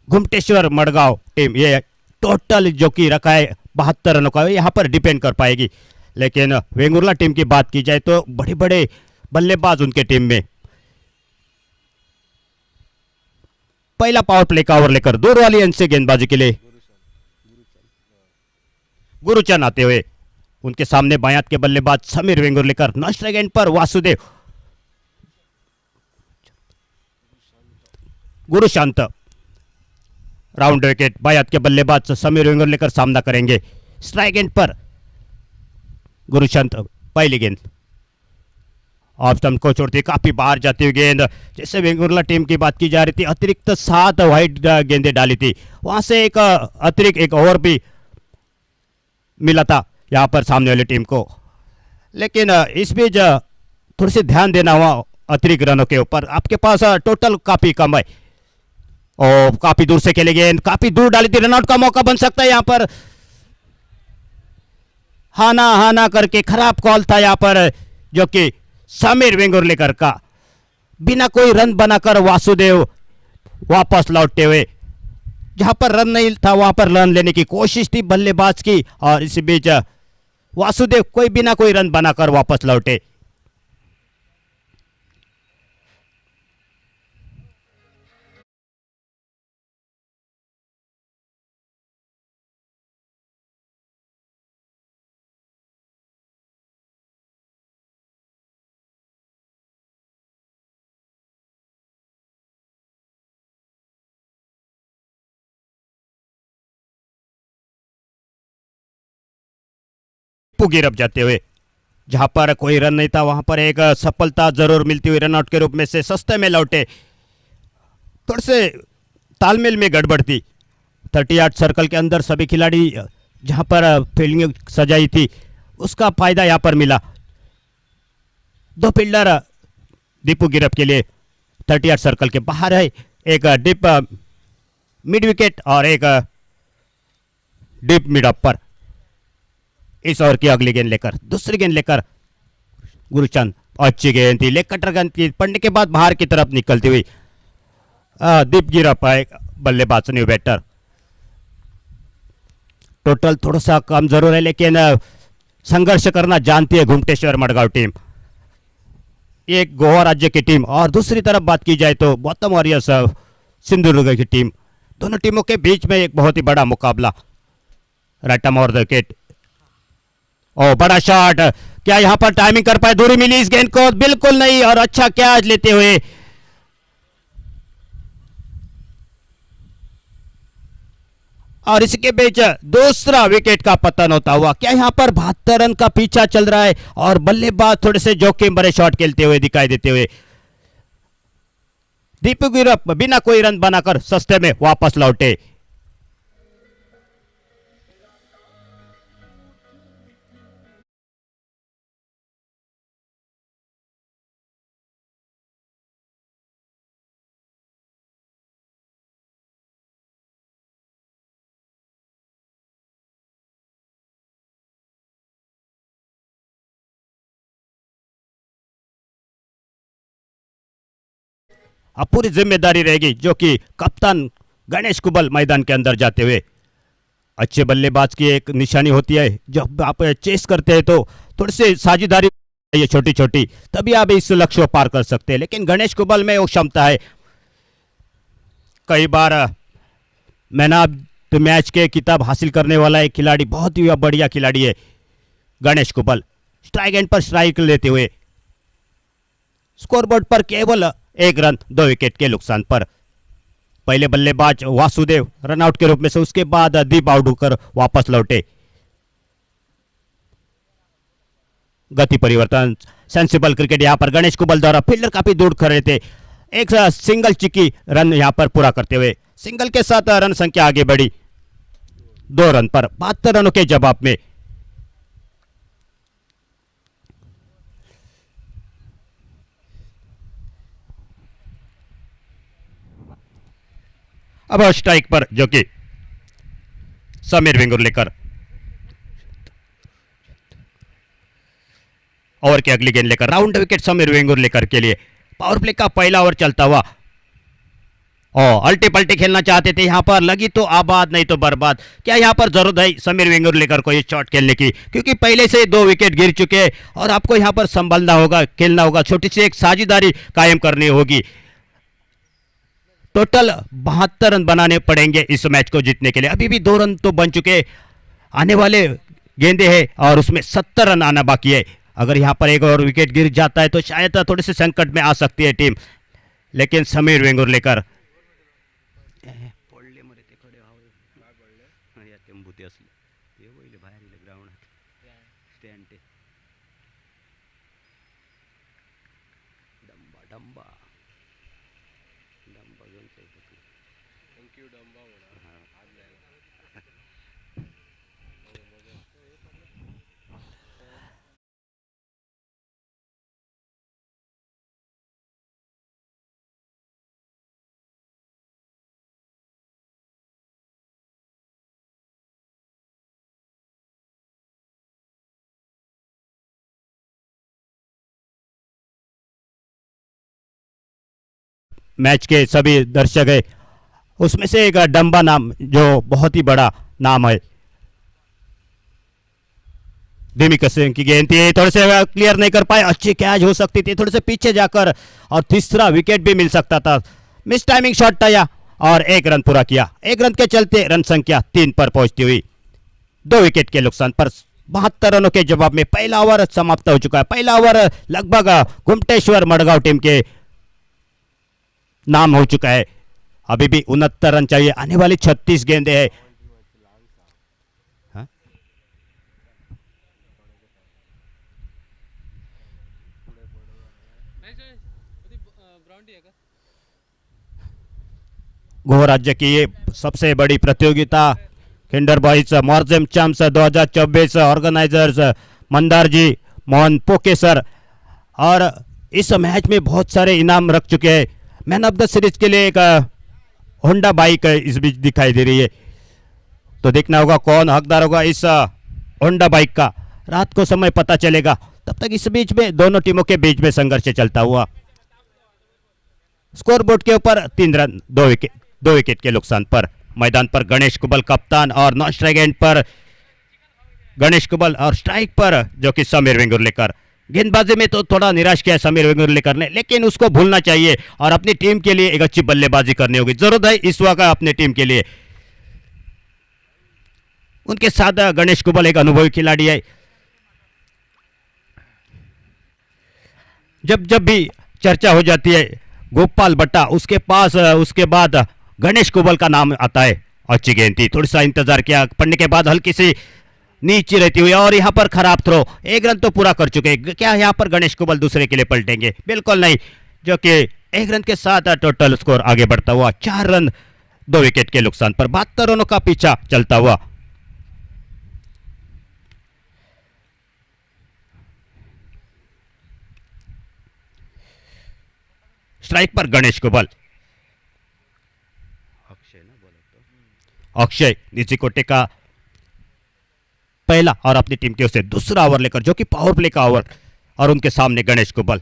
गुमटेश्वर मडगांव टीम ये टोटल जो कि रखा है 72 रनों का यहां पर डिपेंड कर पाएगी? लेकिन वेंगुर्ला टीम की बात की जाए तो बड़े बड़े बल्लेबाज उनके टीम में। पहला पावर प्ले का ओवर लेकर दूर वाली अंश से गेंदबाजी के लिए गुरुचंद आते हुए, उनके सामने बायात के बल्लेबाज समीर वेंगुर्लेकर। नॉस्ट एंड पर वासुदेव, गुरुशांत राउंड विकेट। बायात के बल्लेबाज समीर वेंगुर्लेकर सामना करेंगे। स्ट्राइक एंड पर गुरुशांत, पहली गेंद ऑफ स्टंप को छोड़ती काफी बाहर जाती हुई गेंद। जैसे वेंगुर्ला टीम की बात की जा रही थी अतिरिक्त 7 वाइड गेंदें डाली थी, वहां से एक अतिरिक्त एक ओवर भी मिला था यहां पर सामने वाली टीम को। लेकिन इस बीच थोड़ी सी ध्यान देना हुआ अतिरिक्त रनों के ऊपर। आपके पास टोटल काफी कम है और काफी दूर से खेले गेंद काफी दूर डाली थी। रनआउट का मौका बन सकता है यहां पर। हाना हाना करके खराब कॉल था यहां पर जो कि समीर वेंगुर्लेकर का। बिना कोई रन बनाकर वासुदेव वापस लौटते हुए, जहां पर रन नहीं था वहां पर रन लेने की कोशिश थी बल्लेबाज की, और इसी बीच वासुदेव कोई बिना कोई रन बनाकर वापस लौटे। गिरफ्त जाते हुए, जहां पर कोई रन नहीं था वहां पर एक सफलता जरूर मिलती हुई रनआउट के रूप में से सस्ते में लौटे। थोड़े से तालमेल में गड़बड़ थी। 38 सर्कल के अंदर सभी खिलाड़ी जहां पर फील्डिंग सजाई थी उसका फायदा यहां पर मिला। 2 फील्डर दीपू गिरफ्त के लिए 38 सर्कल के बाहर है। एक डिप मिड विकेट और एक डिप मिड अप पर। इस ओवर की अगली गेंद लेकर दूसरी गेंद लेकर गुरुचंद, अच्छी गेंद थी लेग कटर गेंद की पड़ने के बाद बाहर की तरफ निकलती हुई दीप गिरफ्त बल्लेबाज न्यू बैटर। टोटल थोड़ा सा कम जरूर है लेकिन संघर्ष करना जानती है गुमटेश्वर मडगांव टीम। एक गोवा राज्य की टीम और दूसरी तरफ बात की जाए तो गौतम वॉरियर्स सिंधुदुर्ग की टीम। दोनों टीमों के बीच में एक बहुत ही बड़ा मुकाबला। Right arm over the wicket. ओ बड़ा शॉट, क्या यहां पर टाइमिंग कर पाए? दूरी मिली इस गेंद को? बिल्कुल नहीं, और अच्छा कैच लेते हुए और इसके बीच दूसरा विकेट का पतन होता हुआ। क्या यहां पर 72 रन का पीछा चल रहा है और बल्लेबाज थोड़े से जोखिम भरे शॉट खेलते हुए दिखाई देते हुए दीपू गिरफ्त बिना कोई रन बनाकर सस्ते में वापस लौटे। अब पूरी जिम्मेदारी रहेगी जो कि कप्तान गणेश कुबल मैदान के अंदर जाते हुए। अच्छे बल्लेबाज की एक निशानी होती है, जब आप चेस करते हैं तो थोड़ी सी साझेदारी ये छोटी छोटी, तभी आप इस लक्ष्य को पार कर सकते हैं। लेकिन गणेश कुबल में वो क्षमता है। कई बार मैन ऑफ द मैच के किताब हासिल करने वाला एक खिलाड़ी, बहुत ही बढ़िया खिलाड़ी है गणेश कुबल। स्ट्राइक एंड पर स्ट्राइक लेते हुए स्कोरबोर्ड पर केवल 1 रन 2 विकेट के नुकसान पर। पहले बल्लेबाज वासुदेव रनआउट के रूप में से, उसके बाद दीप आउट होकर वापस लौटे। गति परिवर्तन, सेंसिबल क्रिकेट यहाँ पर गणेश कुबल द्वारा। फील्डर काफी दूर खड़े थे, एक सिंगल चिकी रन यहाँ पर पूरा करते हुए सिंगल के साथ रन संख्या आगे बढ़ी 2 रन पर 72 रनों के जवाब में। अब स्ट्राइक पर जो कि समीर वेंगुर्लेकर, ओवर की अगली गेंद लेकर राउंड विकेट समीर वेंगुर्लेकर के लिए। पावर प्ले का पहला ओवर चलता हुआ और अल्टी पल्टी खेलना चाहते थे, यहां पर लगी तो आबाद नहीं तो बर्बाद। क्या यहां पर जरूरत है समीर वेंगुर्लेकर को ये शॉट खेलने की, क्योंकि पहले से 2 विकेट गिर चुके हैं और आपको यहां पर संभलना होगा, खेलना होगा, छोटी सी एक साझेदारी कायम करनी होगी। टोटल 72 रन बनाने पड़ेंगे इस मैच को जीतने के लिए। अभी भी 2 रन तो बन चुके, आने वाले गेंदे हैं और उसमें 70 रन आना बाकी है। अगर यहां पर एक और विकेट गिर जाता है तो शायद थोड़े से संकट में आ सकती है टीम, लेकिन समीर वेंगुर्लेकर मैच के सभी दर्शक है, उसमें से एक डंबा नाम जो बहुत ही बड़ा नाम है, दिमिक सिंह की गेंद थी, थोड़े से क्लियर नहीं कर पाए, अच्छी कैच हो सकती थी, थोड़े से पीछे जाकर और तीसरा विकेट भी मिल सकता था। मिस टाइमिंग शॉट टाया और 1 रन पूरा किया। 1 रन के चलते रन संख्या 3 पर पहुंचती हुई 2 विकेट के नुकसान पर 72 रनों के जवाब में पहला ओवर समाप्त हो चुका है। पहला ओवर लगभग गुमटेश्वर मडगांव टीम के नाम हो चुका है। अभी भी 69 रन चाहिए, आने वाली 36 गेंदें हैं। गोवा राज्य की ये सबसे बड़ी प्रतियोगिता Kinder boys Morjim champs 2024 organisers Mandar ji Mohan Poke sir, और इस मैच में बहुत सारे इनाम रख चुके हैं। मैन ऑफ द सीरीज के लिए एक होंडा बाइक इस बीच दिखाई दे रही है, तो देखना होगा कौन हकदार होगा इस होंडा बाइक का। रात को समय पता चलेगा, तब तक इस बीच में दोनों टीमों के बीच में संघर्ष चलता हुआ। स्कोरबोर्ड के ऊपर 3 रन 2 विकेट के नुकसान पर मैदान पर गणेश कुबल कप्तान और नॉन स्ट्राइक एंड पर गणेश कुबल और स्ट्राइक पर जो कि समीर वेंगुर्लेकर। गेंदबाजी में तो थोड़ा निराश किया समीर वेंगुर्लेकर ने, लेकिन उसको भूलना चाहिए और अपनी टीम के लिए एक अच्छी बल्लेबाजी करनी होगी। जरूरत है इस वक्त अपने टीम के लिए। उनके साथ गणेश कुबल एक अनुभवी खिलाड़ी है। जब जब भी चर्चा हो जाती है गोपाल बट्टा, उसके पास उसके बाद गणेश कुबल का नाम आता है। अच्छी गेंद थी, थोड़ा सा इंतजार किया, पढ़ने के बाद हल्की सी नीचे रहती हुई और यहां पर खराब थ्रो। 1 रन तो पूरा कर चुके, क्या यहां पर गणेश कुबल दूसरे के लिए पलटेंगे? बिल्कुल नहीं, जो कि 1 रन के साथ टोटल स्कोर आगे बढ़ता हुआ 4 रन 2 विकेट के नुकसान पर 72 रनों का पीछा चलता हुआ। स्ट्राइक पर गणेश कुबल, अक्षय निजी कोटे का पहला और अपनी टीम के उसे दूसरा ओवर लेकर, जो कि पावर प्ले का ओवर, और उनके सामने गणेश कुबल।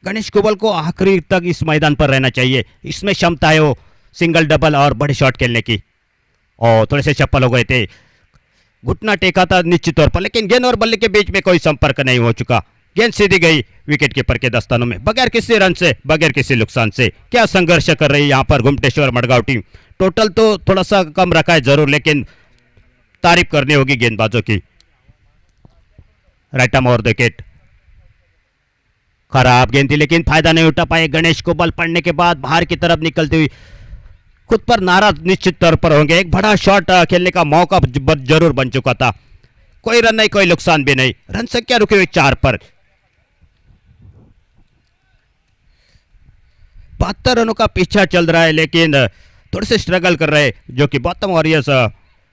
गणेश कुबल को आखिरी तक इस मैदान पर रहना चाहिए, इसमें क्षमता है वो सिंगल डबल और बड़े शॉट खेलने की। और थोड़े से चप्पल हो गए थे, घुटना टेका था निश्चित तौर पर, लेकिन गेंद और बल्ले के बीच में कोई संपर्क नहीं हो चुका। गेंद सीधी गई विकेट कीपर के दस्तानों में, बगैर किसी रन से, बगैर किसी नुकसान से। क्या संघर्ष कर रही है यहाँ पर गुमटेश्वर मडगांव टीम। टोटल तो थोड़ा सा कम रखा है जरूर, लेकिन तारीफ करनी होगी गेंदबाजों की। Right arm over the wicket, खराब गेंद थी लेकिन फायदा नहीं उठा पाए गणेश कुबल। पड़ने के बाद बाहर की तरफ निकलती हुई, खुद पर नाराज निश्चित तौर पर होंगे। एक बड़ा शॉट खेलने का मौका जरूर बन चुका था, कोई रन नहीं, कोई नुकसान भी नहीं, रन संख्या रुकी हुई 4 पर। 72 रनों का पीछा चल रहा है, लेकिन थोड़े से स्ट्रगल कर रहे हैं जो कि बॉटम वॉरियर्स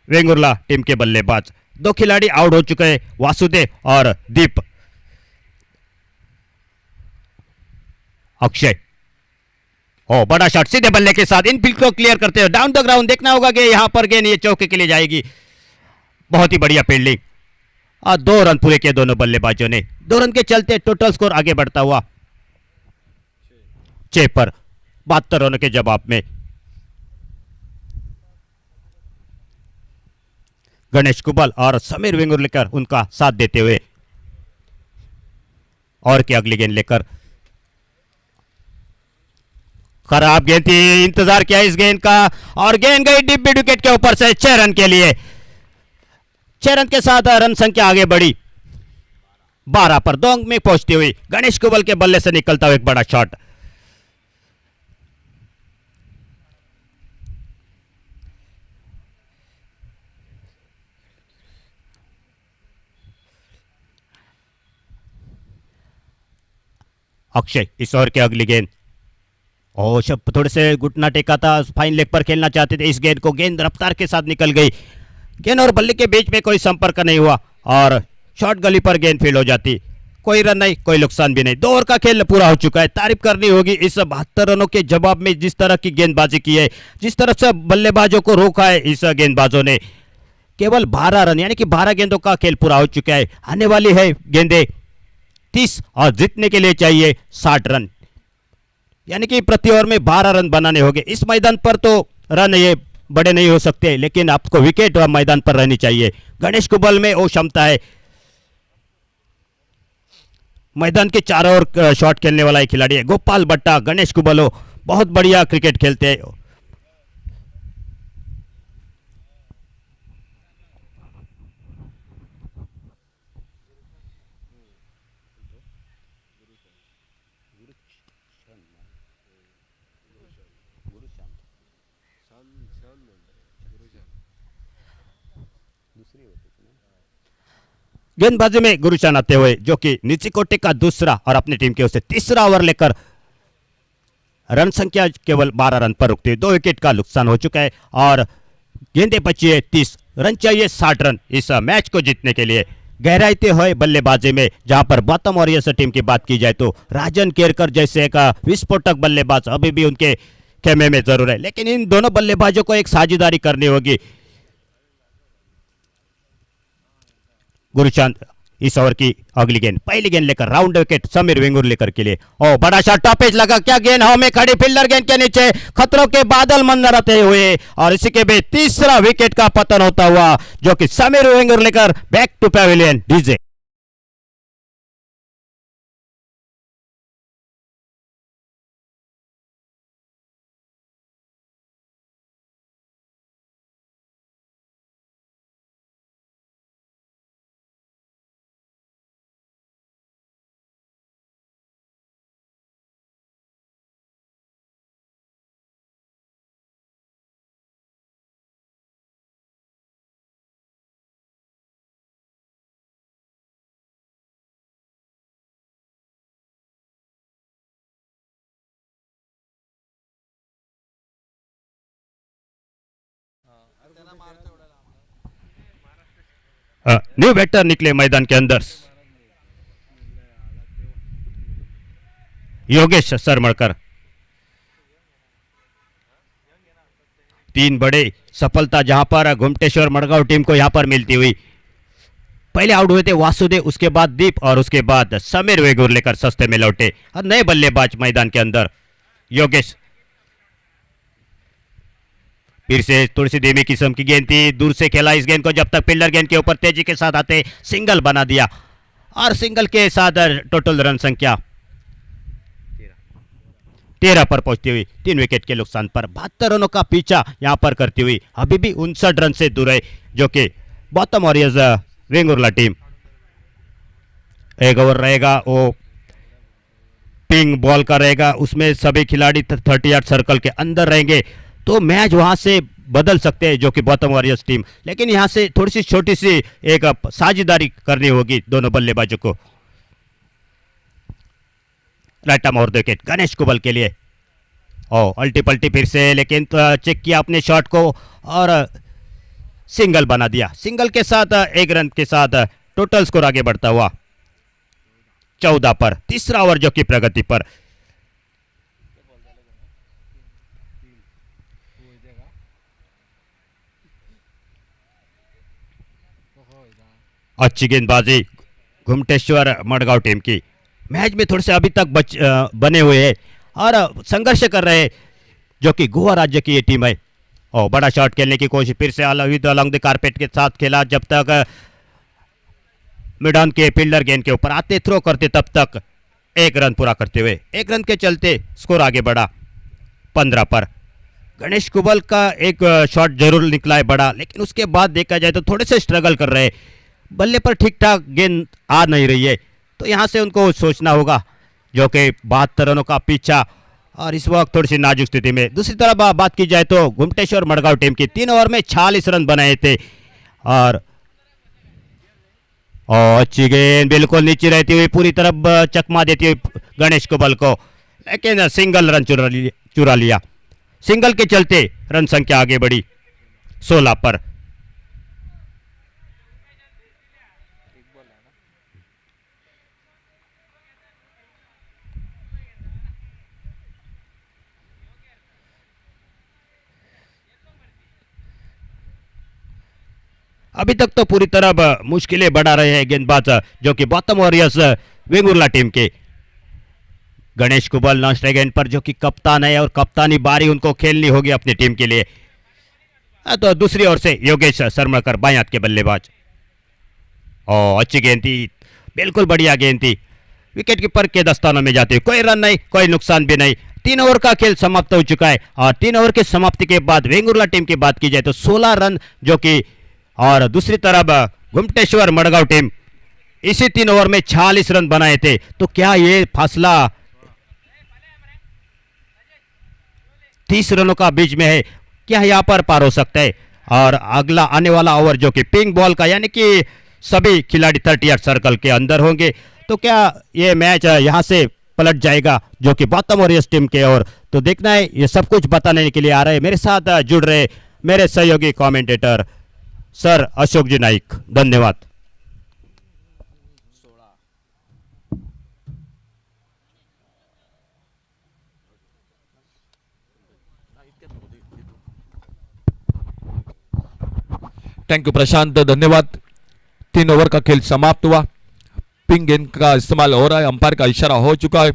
वेंगुर्ला टीम के बल्लेबाज। 2 खिलाड़ी आउट हो चुके हैं, वासुदेव और दीप। अक्षय, ओ बड़ा शॉट सीधे बल्ले के साथ इनफील्ड को क्लियर करते हुए डाउन द ग्राउंड। देखना होगा कि यहां पर गेंद ये चौके के लिए जाएगी। बहुत ही बढ़िया फील्डिंग और 2 रन पूरे किए दोनों बल्लेबाजों ने। 2 रन के चलते टोटल स्कोर आगे बढ़ता हुआ 6 पर 72 रनों के जवाब में। गणेश कुबल और समीर वेंगुर्लेकर उनका साथ देते हुए और की अगली गेंद लेकर। खराब गेंद थी, इंतजार किया इस गेंद का और गेंद गई डीप मिड विकेट के ऊपर से 6 रन के लिए। 6 रन के साथ रन संख्या आगे बढ़ी 12 पर। 2 अंक में पहुंचती हुई गणेश कुबल के बल्ले से निकलता हुआ एक बड़ा शॉट। अक्षय, इस ओवर की अगली गेंद। ओ शब थोड़े से घुटना टेका था, फाइन लेग पर खेलना चाहते थे इस गेंद को। गेंद रफ्तार के साथ निकल गई, गेंद और बल्ले के बीच में कोई संपर्क नहीं हुआ और शॉर्ट गली पर गेंद फील्ड हो जाती। कोई रन नहीं, कोई नुकसान भी नहीं। 2 ओवर का खेल पूरा हो चुका है। तारीफ करनी होगी इस 72 रनों के जवाब में जिस तरह की गेंदबाजी की है, जिस तरह से बल्लेबाजों को रोका है इस गेंदबाजों ने। केवल 12 रन यानी कि 12 गेंदों का खेल पूरा हो चुका है। आने वाली है गेंदें 30 और जीतने के लिए चाहिए 60 रन, यानी कि प्रति ओवर में 12 रन बनाने होंगे। इस मैदान पर तो रन ये बड़े नहीं हो सकते, लेकिन आपको विकेट मैदान पर रहनी चाहिए। गणेश कुबल में वो क्षमता है। मैदान के चारों ओर शॉट खेलने वाला एक खिलाड़ी है गोपाल भट्टा। गणेश कुबल बहुत बढ़िया क्रिकेट खेलते हैं। गेंदबाजी में गुरुचान आते हुए जो कि नीचे कोटे का दूसरा और अपनी टीम की ओर से तीसरा ओवर लेकर रन संख्या केवल 12 रन पर रुकती है। 2 विकेट का नुकसान हो चुका है और गेंदें बची है 30 रन चाहिए 60 रन इस मैच को जीतने के लिए। गहराई ते हुए बल्लेबाजी में जहां पर बॉटम वॉरियर्स टीम की बात की जाए तो राजन केरकर जैसे एक विस्फोटक बल्लेबाज अभी भी उनके खेमे में जरूर है, लेकिन इन दोनों बल्लेबाजों को एक साझेदारी करनी होगी। गुरुचांद इस ओवर की अगली गेंद, पहली गेंद लेकर राउंड विकेट समीर वेंगुर्लेकर के लिए। ओ बड़ा शॉट, टॉपेज लगा क्या, गेंद हवा में खड़ी, फील्डर गेंद के नीचे, खतरों के बादल मंडराते हुए और इसी के भी तीसरा विकेट का पतन होता हुआ जो कि Sameer Vengurlekar back to pavilion डीजे। न्यू बैटर निकले मैदान के अंदर, योगेश सरमड़कर। 3 बड़े सफलता जहां पर घुमटेश्वर मड़गांव टीम को यहां पर मिलती हुई। पहले आउट हुए थे वासुदेव, उसके बाद दीप और उसके बाद समीर वेंगुर्लेकर सस्ते में लौटे और नए बल्लेबाज मैदान के अंदर। योगेश फिर से थोड़ी सी धीमी किस्म की गेंद थी, दूर से खेला इस गेंद को, जब तक फील्डर गेंद के ऊपर तेजी के साथ आते सिंगल बना दिया और सिंगल के साथ टोटल रन संख्या 13 पर पहुंचती हुई 3 विकेट के नुकसान पर 72 रनों का पीछा यहां पर करती हुई अभी भी 59 रन से दूर है जो कि बॉटम वॉरियर्स वेंगुर्ला टीम। एक ओवर रहेगा, वो पिंग बॉल का रहेगा, उसमें सभी खिलाड़ी 30 यार्ड सर्कल के अंदर रहेंगे तो मैच वहां से बदल सकते हैं जो कि बॉटम वॉरियर्स टीम, लेकिन यहाँ से थोड़ी सी छोटी सी एक साझेदारी करनी होगी दोनों बल्लेबाजों को। Right arm over the wicket Ganesh Kubal के लिए। ओ अल्टी पल्टी फिर से, लेकिन चेक किया अपने शॉट को और सिंगल बना दिया। सिंगल के साथ 1 रन के साथ टोटल स्कोर आगे बढ़ता हुआ 14 पर। तीसरा ओवर जो कि प्रगति पर। अच्छी गेंदबाजी घुमटेश्वर मडगांव टीम की। मैच में थोड़े से अभी तक बने हुए हैं और संघर्ष कर रहे हैं जो कि गोवा राज्य की ये टीम है। और बड़ा शॉट खेलने की कोशिश फिर से अलॉन्ग द कारपेट के साथ खेला, जब तक मिडॉन के फील्डर गेंद के ऊपर आते थ्रो करते तब तक 1 रन पूरा करते हुए 1 रन के चलते स्कोर आगे बढ़ा 15 पर। गणेश कुबल का एक शॉट जरूर निकला है बड़ा, लेकिन उसके बाद देखा जाए तो थोड़े से स्ट्रगल कर रहे हैं, बल्ले पर ठीक ठाक गेंद आ नहीं रही है, तो यहाँ से उनको सोचना होगा जो कि 72 रनों का पीछा और इस वक्त थोड़ी सी नाजुक स्थिति में। दूसरी तरफ बात की जाए तो घुमटेश्वर मडगांव टीम की 3 ओवर में 46 रन बनाए थे और अच्छी गेंद बिल्कुल नीचे रहती हुई पूरी तरफ चकमा देती हुई गणेश कुबल को, लेकिन सिंगल रन चुरा लिया। सिंगल के चलते रन संख्या आगे बढ़ी 16 पर। अभी तक तो पूरी तरह मुश्किलें बढ़ा रहे हैं गेंदबाज जो कि बॉटम वॉरियर्स वेंगुर्ला टीम के। Ganesh Kubal non strike and पर जो कि कप्तान है और कप्तानी बारी उनको खेलनी होगी अपनी टीम के लिए। तो दूसरी ओर से योगेश सरमकर बाएं हाथ के बल्लेबाज। और अच्छी गेंद थी, बिल्कुल बढ़िया गेंद थी, विकेट कीपर के दस्तानों में जाती हुई, कोई रन नहीं, कोई नुकसान भी नहीं। 3 ओवर का खेल समाप्त हो चुका है और 3 ओवर की समाप्ति के बाद वेंगुर्ला टीम की बात की जाए तो 16 रन जो कि, और दूसरी तरफ घुमटेश्वर मडगांव टीम इसी 3 ओवर में 46 रन बनाए थे। तो क्या ये फासला 30 रनों का बीच में है, क्या यहाँ पर पार हो सकता है? और अगला आने वाला ओवर जो कि पिंक बॉल का, यानी कि सभी खिलाड़ी 38 सर्कल के अंदर होंगे, तो क्या ये मैच यहाँ से पलट जाएगा जो कि बॉटम वॉरियर्स टीम के ओर? तो देखना है, ये सब कुछ बताने के लिए आ रहे हैं मेरे साथ जुड़ रहे मेरे सहयोगी कमेंटेटर सर अशोक जी नाइक। धन्यवाद। थैंक यू प्रशांत, धन्यवाद। 3 ओवर का खेल समाप्त हुआ, पिंक गेंद का इस्तेमाल हो रहा है, अंपायर का इशारा हो चुका है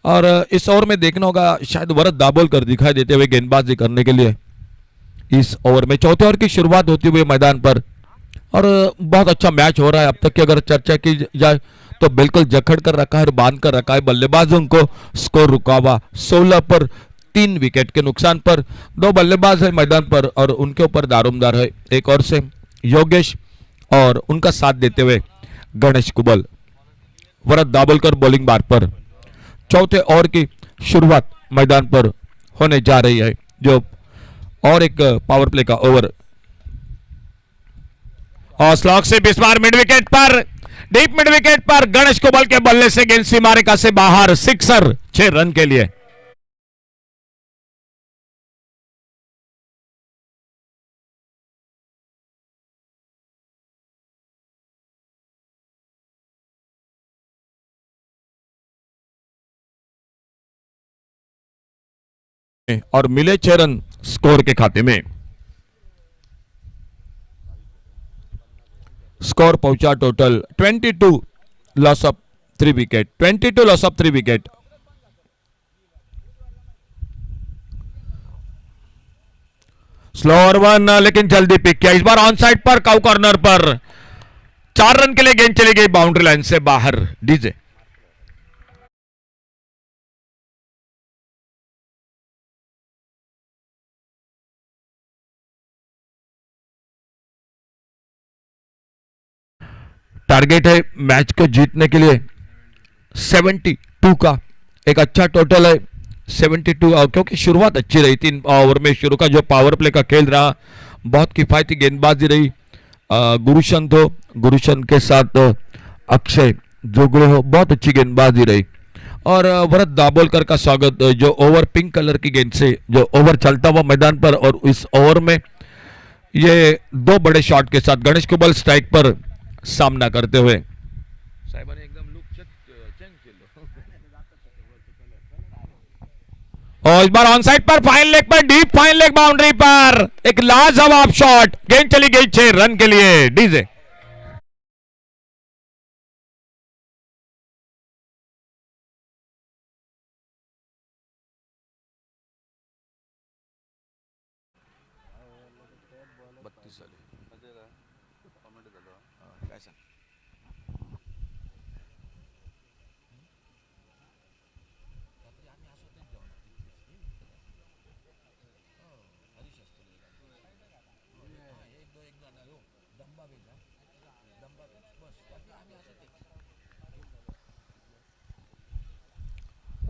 और इस ओवर में देखना होगा शायद वरद दाभोलकर दिखाई देते हुए गेंदबाजी करने के लिए। इस ओवर में चौथे ओवर की शुरुआत होती हुई मैदान पर और बहुत अच्छा मैच हो रहा है। अब तक की अगर चर्चा की जाए तो बिल्कुल जकड़ कर रखा है, बांध कर रखा है बल्लेबाजों को। स्कोर रुका हुआ 16 पर 3 विकेट के नुकसान पर। 2 बल्लेबाज है मैदान पर और उनके ऊपर दारोमदार है, एक और से योगेश और उनका साथ देते हुए गणेश कुबल। वरद दाभोलकर बॉलिंग बार पर। चौथे ओवर की शुरुआत मैदान पर होने जा रही है, जो और एक पावर प्ले का ओवर और स्लॉग से बिस्मार मिड विकेट पर, डीप मिड विकेट पर गणेश कुबल के बल्ले से गेंद सीमा रेखा से बाहर, सिक्सर 6 रन के लिए। और मिले 6 रन स्कोर के खाते में। स्कोर पहुंचा total 22, loss of 3 wicket, 22 loss of 3 wicket. Slower 1, लेकिन जल्दी पिक किया इस बार ऑन साइड पर, काउ कॉर्नर पर 4 रन के लिए गेंद चली गई बाउंड्री लाइन से बाहर। डीजे टारगेट है मैच को जीतने के लिए 72 का, एक अच्छा टोटल है 72 क्योंकि शुरुआत अच्छी रही 3 ओवर में शुरू का जो पावर प्ले का खेल रहा बहुत किफायती गेंदबाजी रही। गुरुशन हो गुरुशन के साथ अक्षय जोगड़े हो बहुत अच्छी गेंदबाजी रही। और भरत दाभोलकर का स्वागत जो ओवर पिंक कलर की गेंद से जो ओवर चलता हुआ मैदान पर और इस ओवर में ये 2 बड़े शॉट के साथ गणेश कुबल स्ट्राइक पर सामना करते हुए और इस बार ऑन साइड पर फाइन लेग पर डीप फाइन लेग बाउंड्री पर एक लाजवाब शॉट गेंद चली गई 6 रन के लिए डीजे।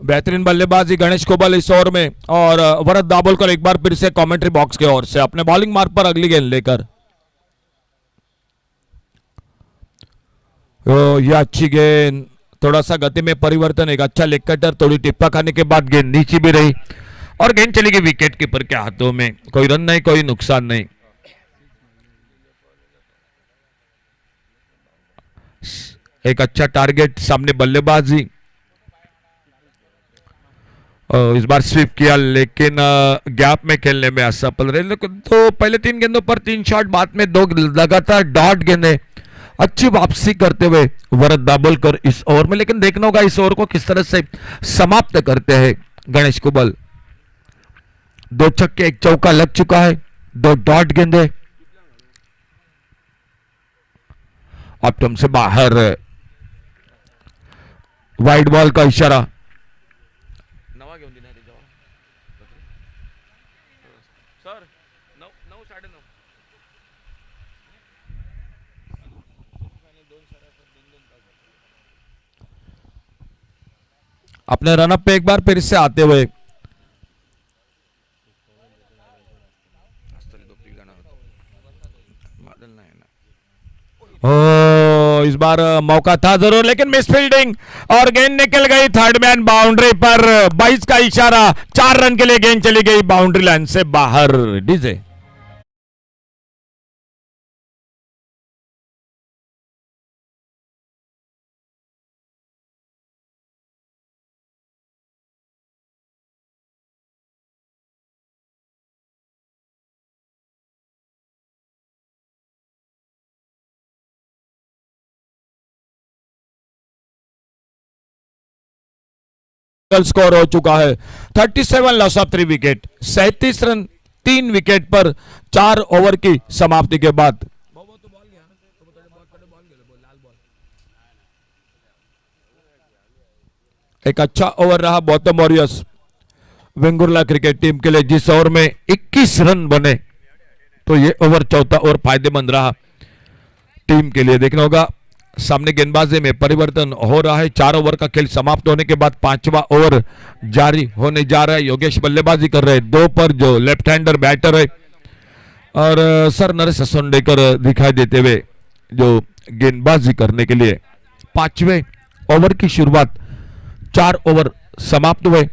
बेहतरीन बल्लेबाजी गणेश कोबल इस ओवर में और भरत दाभोलकर एक बार फिर से कमेंट्री बॉक्स की ओर से अपने बॉलिंग मार्ग पर अगली गेंद लेकर यह अच्छी गेंद थोड़ा सा गति में परिवर्तन एक अच्छा लेग कटर थोड़ी टिप्पा खाने के बाद गेंद नीचे भी रही और गेंद चली गई विकेट कीपर के हाथों में। कोई रन नहीं कोई नुकसान नहीं। एक अच्छा टारगेट सामने बल्लेबाजी इस बार स्वीप किया लेकिन गैप में खेलने में असफल रहे। लेकिन तो पहले 3 गेंदों पर 3 शॉट बाद में 2 लगातार डॉट गेंदें अच्छी वापसी करते हुए भरत दाभोलकर इस ओवर में। लेकिन देखना होगा इस ओवर को किस तरह से समाप्त करते हैं गणेश कुबल। 2 छक्के 1 चौका लग चुका है 2 डॉट गेंदे ऑप्टम से बाहर वाइड बॉल का इशारा। अपने रनअप पे एक बार फिर से आते हुए इस बार मौका था जरूर लेकिन मिस फील्डिंग और गेंद निकल गई थर्ड मैन बाउंड्री पर। 22 का इशारा 4 रन के लिए गेंद चली गई बाउंड्री लाइन से बाहर डीजे। स्कोर हो चुका है 37 loss of 3 wicket 37 run 3 wicket पर 4 ओवर की समाप्ति के बाद। एक अच्छा ओवर रहा bottom warriors Vengurla cricket team के लिए जिस ओवर में 21 रन बने तो ये ओवर चौथा ओवर फायदेमंद रहा टीम के लिए। देखना होगा सामने गेंदबाजी में परिवर्तन हो रहा है। 4 ओवर का खेल समाप्त होने के बाद 5वां ओवर जारी होने जा रहा है। योगेश बल्लेबाजी कर रहे हैं 2 पर जो लेफ्ट हैंडर बैटर है और सर नरेश असोंडेकर दिखाई देते हुए जो गेंदबाजी करने के लिए। 5वें ओवर की शुरुआत 4 ओवर समाप्त हुए।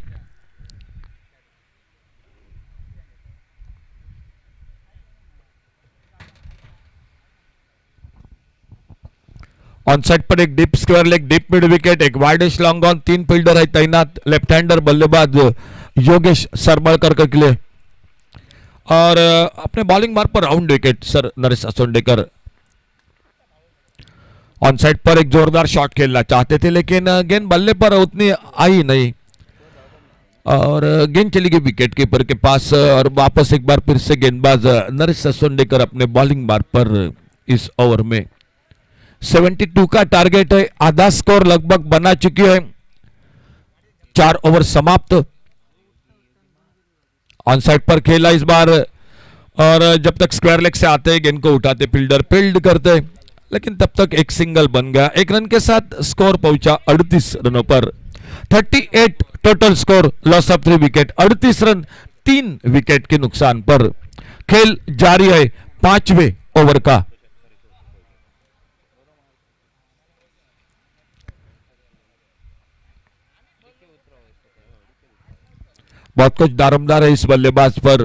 ऑन साइड पर एक deep square leg deep mid wicket एक वाइडिश लॉन्ग ऑन 3 फील्डर है तैनात लेफ्ट हैंडर बल्लेबाज योगेश सरमलकर के लिए और अपने बॉलिंग मार्ग पर round wicket sir Naresh Asondekar. On side पर एक जोरदार शॉट खेलना चाहते थे लेकिन गेंद बल्ले पर उतनी आई नहीं और गेंद चली गई विकेट कीपर के पास और वापस एक बार फिर से गेंदबाज नरेश असोंडेकर अपने बॉलिंग मार्ग पर इस ओवर में 72 का टारगेट है। आधा स्कोर लगभग बना चुकी है। 4 ओवर समाप्त। ऑन साइड पर खेला इस बार और जब तक स्क्वायर लेग से आते गेंद को उठाते फील्डर फील्ड करते लेकिन तब तक एक सिंगल बन गया। 1 रन के साथ स्कोर पहुंचा 38 रनों पर। 38 total score loss of 3 wicket, 38 run 3 wicket के नुकसान पर। खेल जारी है 5वें ओवर का। बहुत कुछ दारोमदार है इस बल्लेबाज पर।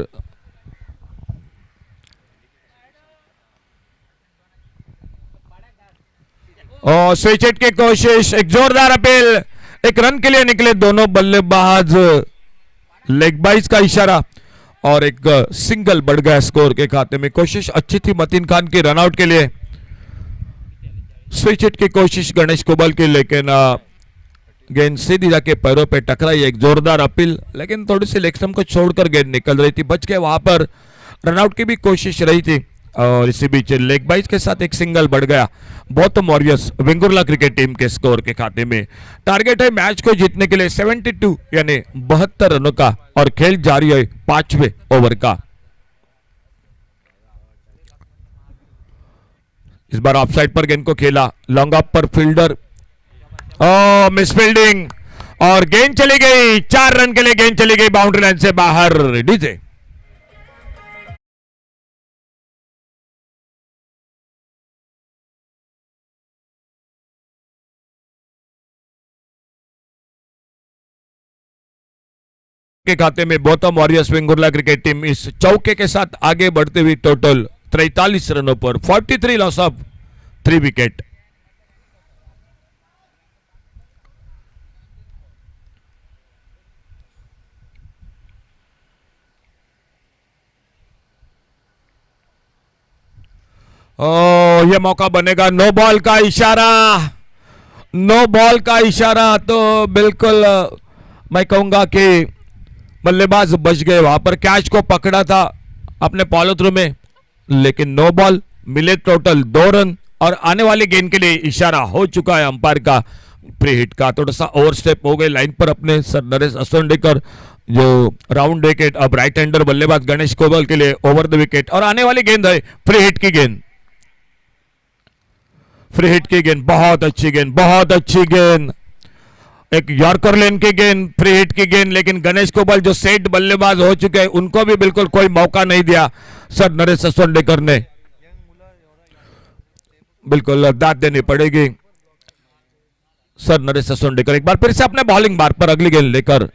और स्विच हिट की कोशिश, एक जोरदार अपील, एक रन के लिए निकले दोनों बल्लेबाज। लेग बाइज का इशारा और एक सिंगल बढ़ गया स्कोर के खाते में। कोशिश अच्छी थी मतीन खान की रनआउट के लिए। स्विच हिट की कोशिश गणेश कुबल की, लेकिन गेंद सीधी जाके पैरों पे टकराई। एक जोरदार अपील, लेकिन थोड़ी सी लेग स्टंप को छोड़कर गेंद निकल रही थी, बच के वहां पर रनआउट की भी कोशिश रही थी। और इसी बीच लेग बाइज के साथ एक सिंगल बढ़ गया Gautam warriors Vengurla cricket team के स्कोर के खाते में। टारगेट है मैच को जीतने के लिए 72 यानी 72 रनों का, और खेल जारी है 5वें ओवर का। इस बार ऑफसाइड पर गेंद को खेला, लॉन्ग ऑफ पर फील्डर, मिस फील्डिंग, और गेंद चली गई। 4 रन के लिए गेंद चली गई बाउंड्री लाइन से बाहर। डीजे के खाते में Gautam warriors Vengurla cricket team इस चौके के साथ आगे बढ़ते हुए टोटल 43 रनों पर, 43 लॉस ऑफ 3 विकेट। ये मौका बनेगा, नो बॉल का इशारा, नो बॉल का इशारा। तो बिल्कुल मैं कहूंगा कि बल्लेबाज बच गए, वहां पर कैच को पकड़ा था अपने फॉलो थ्रू में, लेकिन नो बॉल मिले। टोटल 2 रन, और आने वाली गेंद के लिए इशारा हो चुका है अंपायर का फ्री हिट का। थोड़ा सा ओवर स्टेप हो गए लाइन पर अपने सर नरेश असोंडेकर, जो राउंड विकेट। अब राइट हैंडर बल्लेबाज गणेश कोबल के लिए ओवर द विकेट, और आने वाली गेंद है फ्री हिट की गेंद। फ्री हिट की गेंद, बहुत अच्छी गेंद, बहुत अच्छी गेंद, एक यॉर्कर लेन की गेंद, फ्री हिट की गेंद। लेकिन गणेश कोबल जो सेट बल्लेबाज हो चुके हैं, उनको भी बिल्कुल कोई मौका नहीं दिया सर नरेश असोंडेकर ने। बिल्कुल दाद देनी पड़ेगी सर नरेश असोंडेकर। एक बार फिर से अपने बॉलिंग बार पर अगली गेंद लेकर,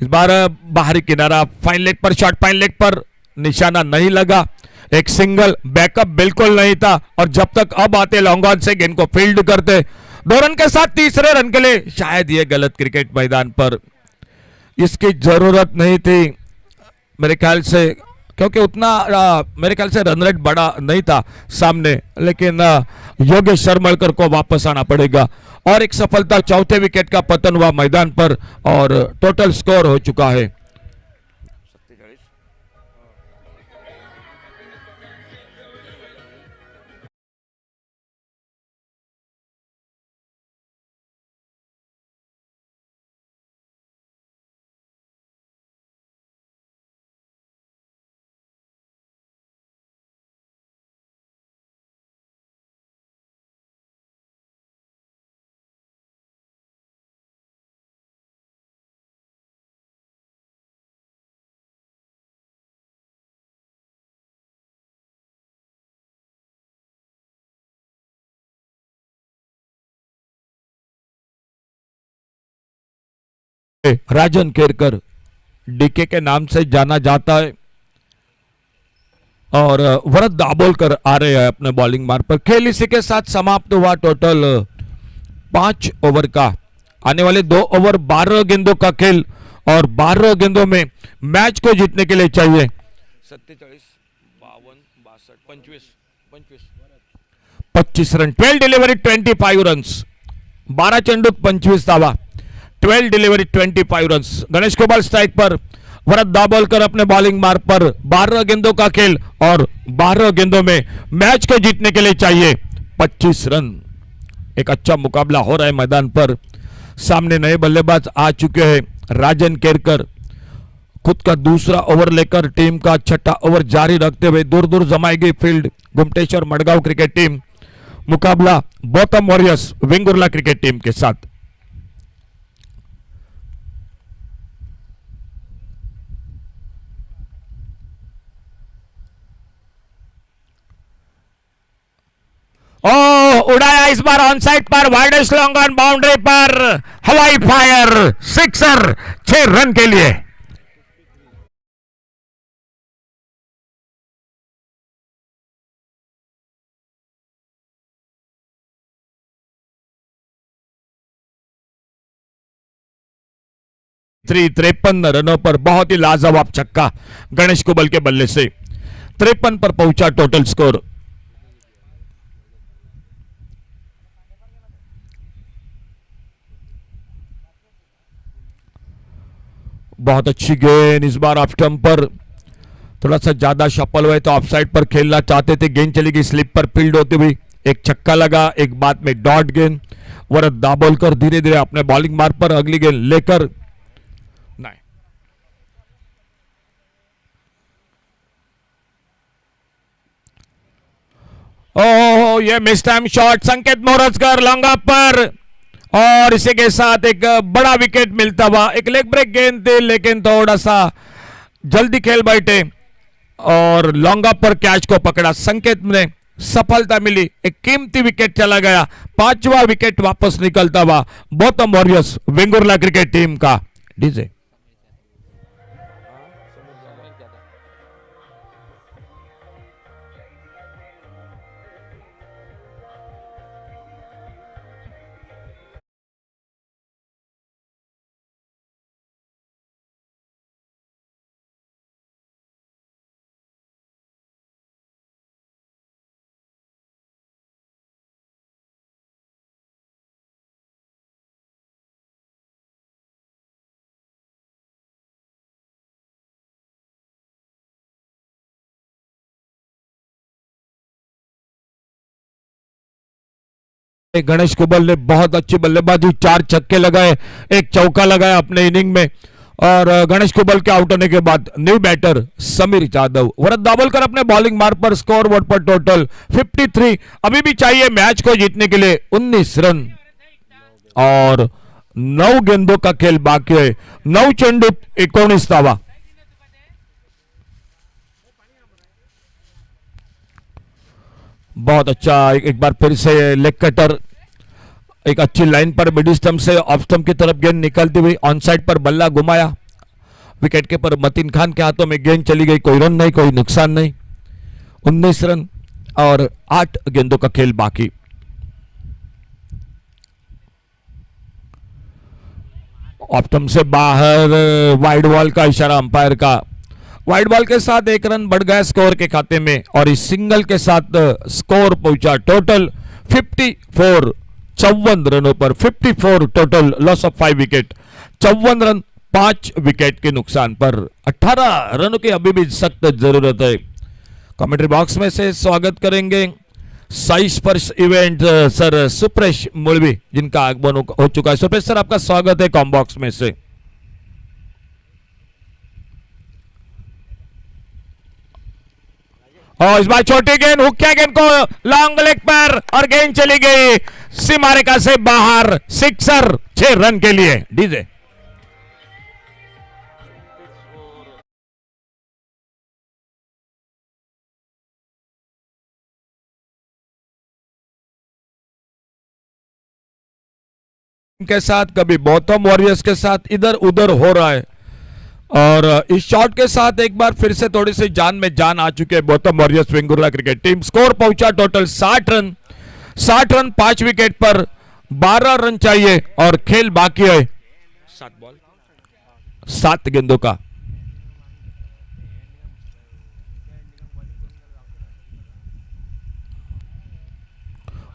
इस बार बाहरी किनारा, फाइन लेग पर शॉट, फाइन लेग पर निशाना नहीं लगा। एक सिंगल, बैकअप बिल्कुल नहीं था, और जब तक अब आते लॉन्ग ऑन से गेंद को फील्ड करते। 2 रन के साथ तीसरे रन के लिए शायद ये गलत क्रिकेट मैदान पर इसकी जरूरत नहीं थी मेरे ख्याल से, क्योंकि उतना मेरे ख्याल से रन रेट बड़ा नहीं था सामने। लेकिन योगेश शर्मलकर को वापस आना पड़ेगा, और एक सफलता, चौथे विकेट का पतन हुआ मैदान पर, और टोटल स्कोर हो चुका है राजन केरकर, डीके के नाम से जाना जाता है, और वरद दाबोलकर आ रहे हैं अपने बॉलिंग मार्ग पर। खेल इसी के साथ समाप्त हुआ। टोटल 5 ओवर का, आने वाले 2 ओवर 12 गेंदों का खेल, और 12 गेंदों में मैच को जीतने के लिए चाहिए 47, 52, 52, 25 रन। 12 डिलीवरी 25 रन, 12 चेंडूत 25 धावा, 12 delivery 25 run. Ganesh Kobal strike पर, वरद दाबोलकर अपने बॉलिंग मार्ग पर। 12 गेंदों का खेल, और 12 गेंदों में मैच को जीतने के लिए चाहिए 25 रन। एक अच्छा मुकाबला हो रहा है मैदान पर। सामने नए बल्लेबाज आ चुके हैं। राजन केरकर खुद का दूसरा ओवर लेकर टीम का छठा ओवर जारी रखते हुए दूर दूर जमाएगी फील्ड गुमटेश्वर मडगांव क्रिकेट टीम। मुकाबला Gautam warriors Vengurla cricket team के साथ। उड़ाया इस बार ऑन साइड पर, वाइडेस्ट लॉन्ग ऑन बाउंड्री पर, हवाई फायर, सिक्सर, 6 रन के लिए। थ्री 53 रनों पर बहुत ही लाजवाब छक्का गणेश कुबल के बल्ले से 53 पर पहुंचा टोटल स्कोर। बहुत अच्छी गेंद इस बार ऑफ स्टंप पर, थोड़ा सा ज्यादा शफल हुए तो ऑफ साइड पर खेलना चाहते थे, गेंद चली गई स्लिप पर फील्ड होती हुई, एक छक्का लगा, एक बाद में डॉट गेंद। वरद दाभोलकर धीरे धीरे अपने बॉलिंग मार्ग पर अगली गेंद लेकर नहीं, ओह ये मिस टाइम शॉट संकेत मोरजकर लॉन्ग ऑफ पर, और इसी के साथ एक बड़ा विकेट मिलता हुआ। एक लेग ब्रेक गेंद थी लेकिन थोड़ा सा जल्दी खेल बैठे और लॉन्ग ऑफ पर कैच को पकड़ा, संकेत ने सफलता मिली, एक कीमती विकेट चला गया, 5वां विकेट वापस निकलता हुआ Gautam warriors Vengurla cricket team का। डीजे गणेश कुबल ने बहुत अच्छी बल्लेबाजी, 4 छक्के लगाए, एक चौका लगाया अपने इनिंग में, और गणेश कुबल के आउट होने के बाद न्यू बैटर समीर यादव। वरद दाभोलकर अपने बॉलिंग मार्ग पर, स्कोर बोर्ड पर टोटल 53। अभी भी चाहिए मैच को जीतने के लिए 19 रन और 9 गेंदों का खेल बाकी है, 9 चेंडू 19 धावा। बहुत अच्छा, एक बार फिर से लेग कटर, एक अच्छी लाइन पर मिडिल स्टंप से ऑफ स्टंप की तरफ गेंद निकलती हुई, ऑन साइड पर बल्ला घुमाया, विकेट के पर मतीन खान के हाथों में गेंद चली गई, कोई रन नहीं, कोई नुकसान नहीं, 19 रन और 8 गेंदों का खेल बाकी। ऑफ स्टंप से बाहर, वाइड बॉल का इशारा अंपायर का, वाइड बॉल के साथ 1 रन बढ़ गया स्कोर के खाते में, और इस सिंगल के साथ स्कोर पहुंचा टोटल 54, 54 रनों पर 54 total, loss of 5 wicket, 54 run 5 wicket के नुकसान पर। 18 रनों की अभी भी सख्त जरूरत है। कमेंट्री बॉक्स में से स्वागत करेंगे साई स्पर्श इवेंट सर सुप्रेश मुलवी, जिनका आगमन हो चुका है। सुप्रेश सर, आपका स्वागत है कॉम बॉक्स में से। और इस बार छोटी गेंद, हुक्या गेंद को लॉन्ग लेग पर, और गेंद चली गई सीमा रेखा से बाहर, सिक्सर, 6 रन के लिए। डीजे के साथ कभी गौतम वॉरियर्स के साथ इधर उधर हो रहा है, और इस शॉट के साथ एक बार फिर से थोड़ी सी जान में जान आ चुके हैं Gautam warriors Vengurla cricket team. Score पहुंचा टोटल 60 रन, 60 रन 5 विकेट पर, 12 रन चाहिए और खेल बाकी है 7 गेंदों का।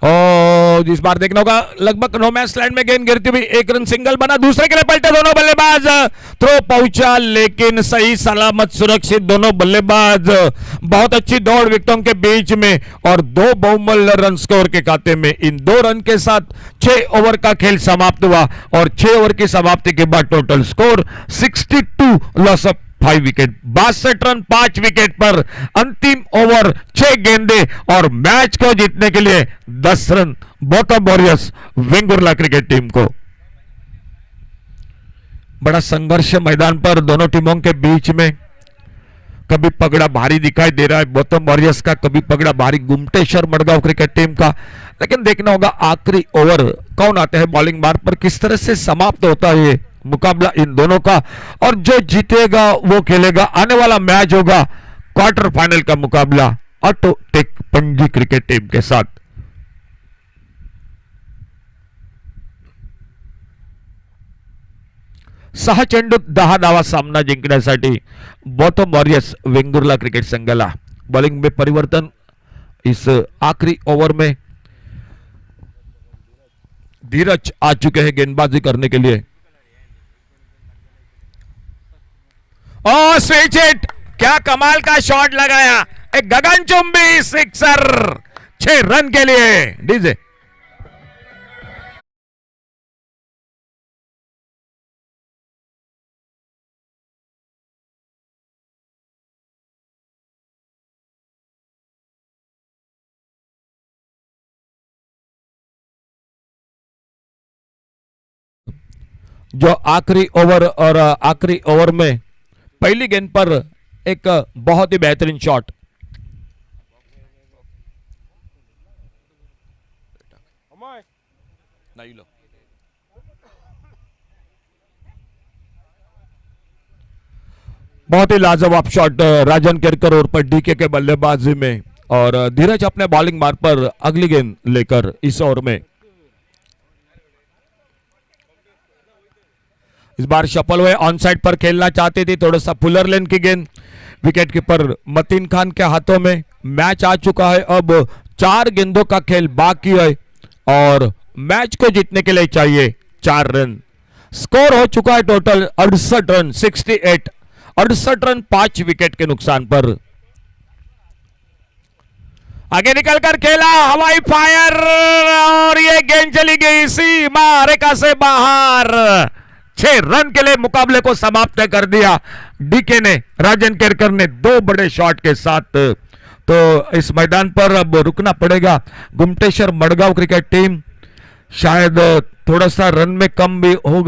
और इस बार देखना होगा, लगभग नो मैच लैंड में गेंद गिरती हुई, 1 रन सिंगल बना, दूसरे के लिए पलटे दोनों बल्लेबाज, थ्रो पहुंचा लेकिन सही सलामत सुरक्षित दोनों बल्लेबाज, बहुत अच्छी दौड़ विकेटों के बीच में, और 2 बहुमूल्य रन स्कोर के खाते में। इन 2 रन के साथ 6 ओवर का खेल समाप्त हुआ, और 6 ओवर की समाप्ति के बाद total score 62, loss of 5 wicket, 62 run 5 wicket पर, अंतिम ओवर 6 गेंदे, और मैच को जीतने के लिए 10 run Gautam warriors Vengurla cricket team को। बड़ा संघर्ष मैदान पर दोनों टीमों के बीच में, कभी पगड़ा भारी दिखाई दे रहा है बोथम वॉरियर्स का, कभी पगड़ा भारी गुमटेश्वर मडगांव क्रिकेट टीम का। लेकिन देखना होगा आखिरी ओवर कौन आते हैं बॉलिंग मार्ग पर, किस तरह से समाप्त होता है ये मुकाबला इन दोनों का, और जो जीतेगा वो खेलेगा। आने वाला मैच होगा क्वार्टर फाइनल का मुकाबला ऑटोटेक पणजी क्रिकेट टीम के साथ। सहा चेंडूत 10 धावा सामना जिंकण्यासाठी बॉटम वॉरियर्स वेंगुर्ला क्रिकेट संघाला। बॉलिंग में परिवर्तन इस आखिरी ओवर में, धीरज आ चुके हैं गेंदबाजी करने के लिए। ओ स्विच हिट, क्या कमाल का शॉट लगाया, एक गगनचुंबी सिक्सर 6 रन के लिए। डीजे जो आखिरी ओवर और आखिरी ओवर में पहली गेंद पर एक बहुत ही बेहतरीन शॉट। बहुत ही लाजवाब शॉट राजन केरकर और पर डीके के बल्लेबाजी में, और धीरज अपने बॉलिंग मार्ग पर अगली गेंद लेकर इस ओवर में। इस बार शफल हुए ऑन साइड पर खेलना चाहते थे, थोड़ा सा फुलर लेन की गेंद विकेट कीपर मतीन खान के हाथों में। मैच आ चुका है, अब 4 गेंदों का खेल बाकी है और मैच को जीतने के लिए चाहिए 4 रन। स्कोर हो चुका है टोटल 68 रन, 68 68 रन 5 विकेट के नुकसान पर। आगे निकलकर खेला, हवाई फायर, और ये गेंद चली गई सीमा रेखा से बाहर। 6 रन के लिए मुकाबले को समाप्त कर दिया डीके ने, राजन केरकर ने 2 बड़े शॉट के साथ। तो इस मैदान पर अब रुकना पड़ेगा गुमटेश्वर मडगांव क्रिकेट टीम, शायद थोड़ा सा रन में कम भी हो गई।